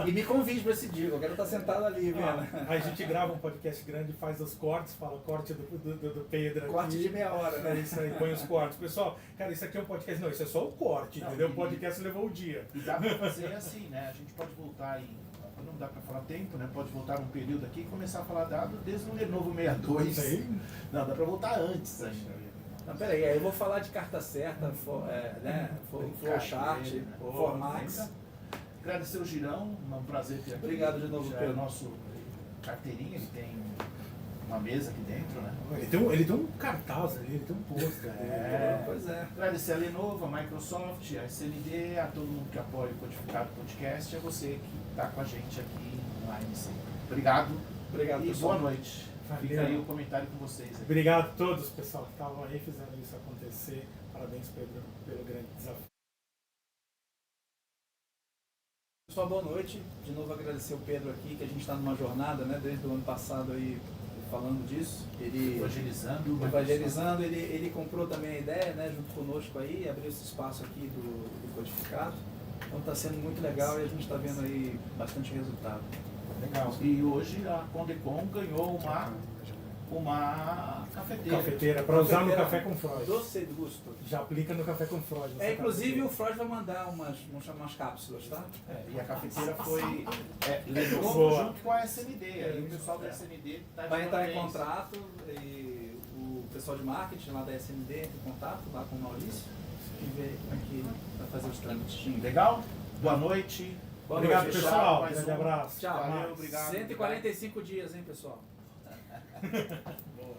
E me convide para esse dia, eu quero estar sentado ali, vendo. Aí a gente grava um podcast grande, faz os cortes, fala corte do Pedro aqui. Corte de meia hora, né? É isso aí, põe os cortes. Pessoal, cara, isso aqui é um podcast. Não, isso é só o corte, Não, entendeu? e- O podcast levou o dia. E dá para fazer assim, né? A gente pode voltar em... Não dá para falar tempo, né? Pode voltar um período aqui e começar a falar dado desde o Lenovo 62. Isso aí. Não, dá para voltar antes ainda. Não, peraí, aí eu vou falar de carta certa, flowchart, Né? Formax. Agradecer o Girão, um prazer ter aqui. Obrigado de novo, Já Pedro. é o nosso carteirinha, ele tem uma mesa aqui dentro, né? Ele tem um cartaz ali, ele tem um pôster. Pois é. Agradecer a Lenovo, a Microsoft, a SND, a todo mundo que apoia o Codificado Podcast, a você que está com a gente aqui online sempre. Obrigado. Obrigado, E pessoal. boa noite. Valeu. Fica aí o comentário com vocês. Aqui. Obrigado a todos, pessoal, que estavam aí, fizeram isso acontecer. Parabéns, Pedro, pelo grande desafio. Pessoal, boa noite. De novo agradecer o Pedro aqui, que a gente está numa jornada, né, desde o ano passado aí falando disso. Ele evangelizando, ele comprou também a ideia, né, junto conosco aí, abriu esse espaço aqui do Codificado. Então está sendo muito legal e a gente está vendo aí bastante resultado. Legal. E hoje a Condecom ganhou uma cafeteira. Cafeteira, para usar no Cafeteira Café com Freud. Doce de gusto. Já aplica no Café com Freud. Inclusive o Freud vai mandar umas cápsulas, tá? E a cafeteira foi Lenovo Boa. junto com a SND. Aí o pessoal da SND tá de Vai entrar em parabéns. contrato e o pessoal de marketing lá da SND entra em contato lá com o Maurício e vê como é que vai fazer os trâmites. Legal? Boa noite. Boa Obrigado, noite, pessoal. mais Grande um. abraço. Tchau. Valeu, obrigado. 145 dias, hein, pessoal? Boa.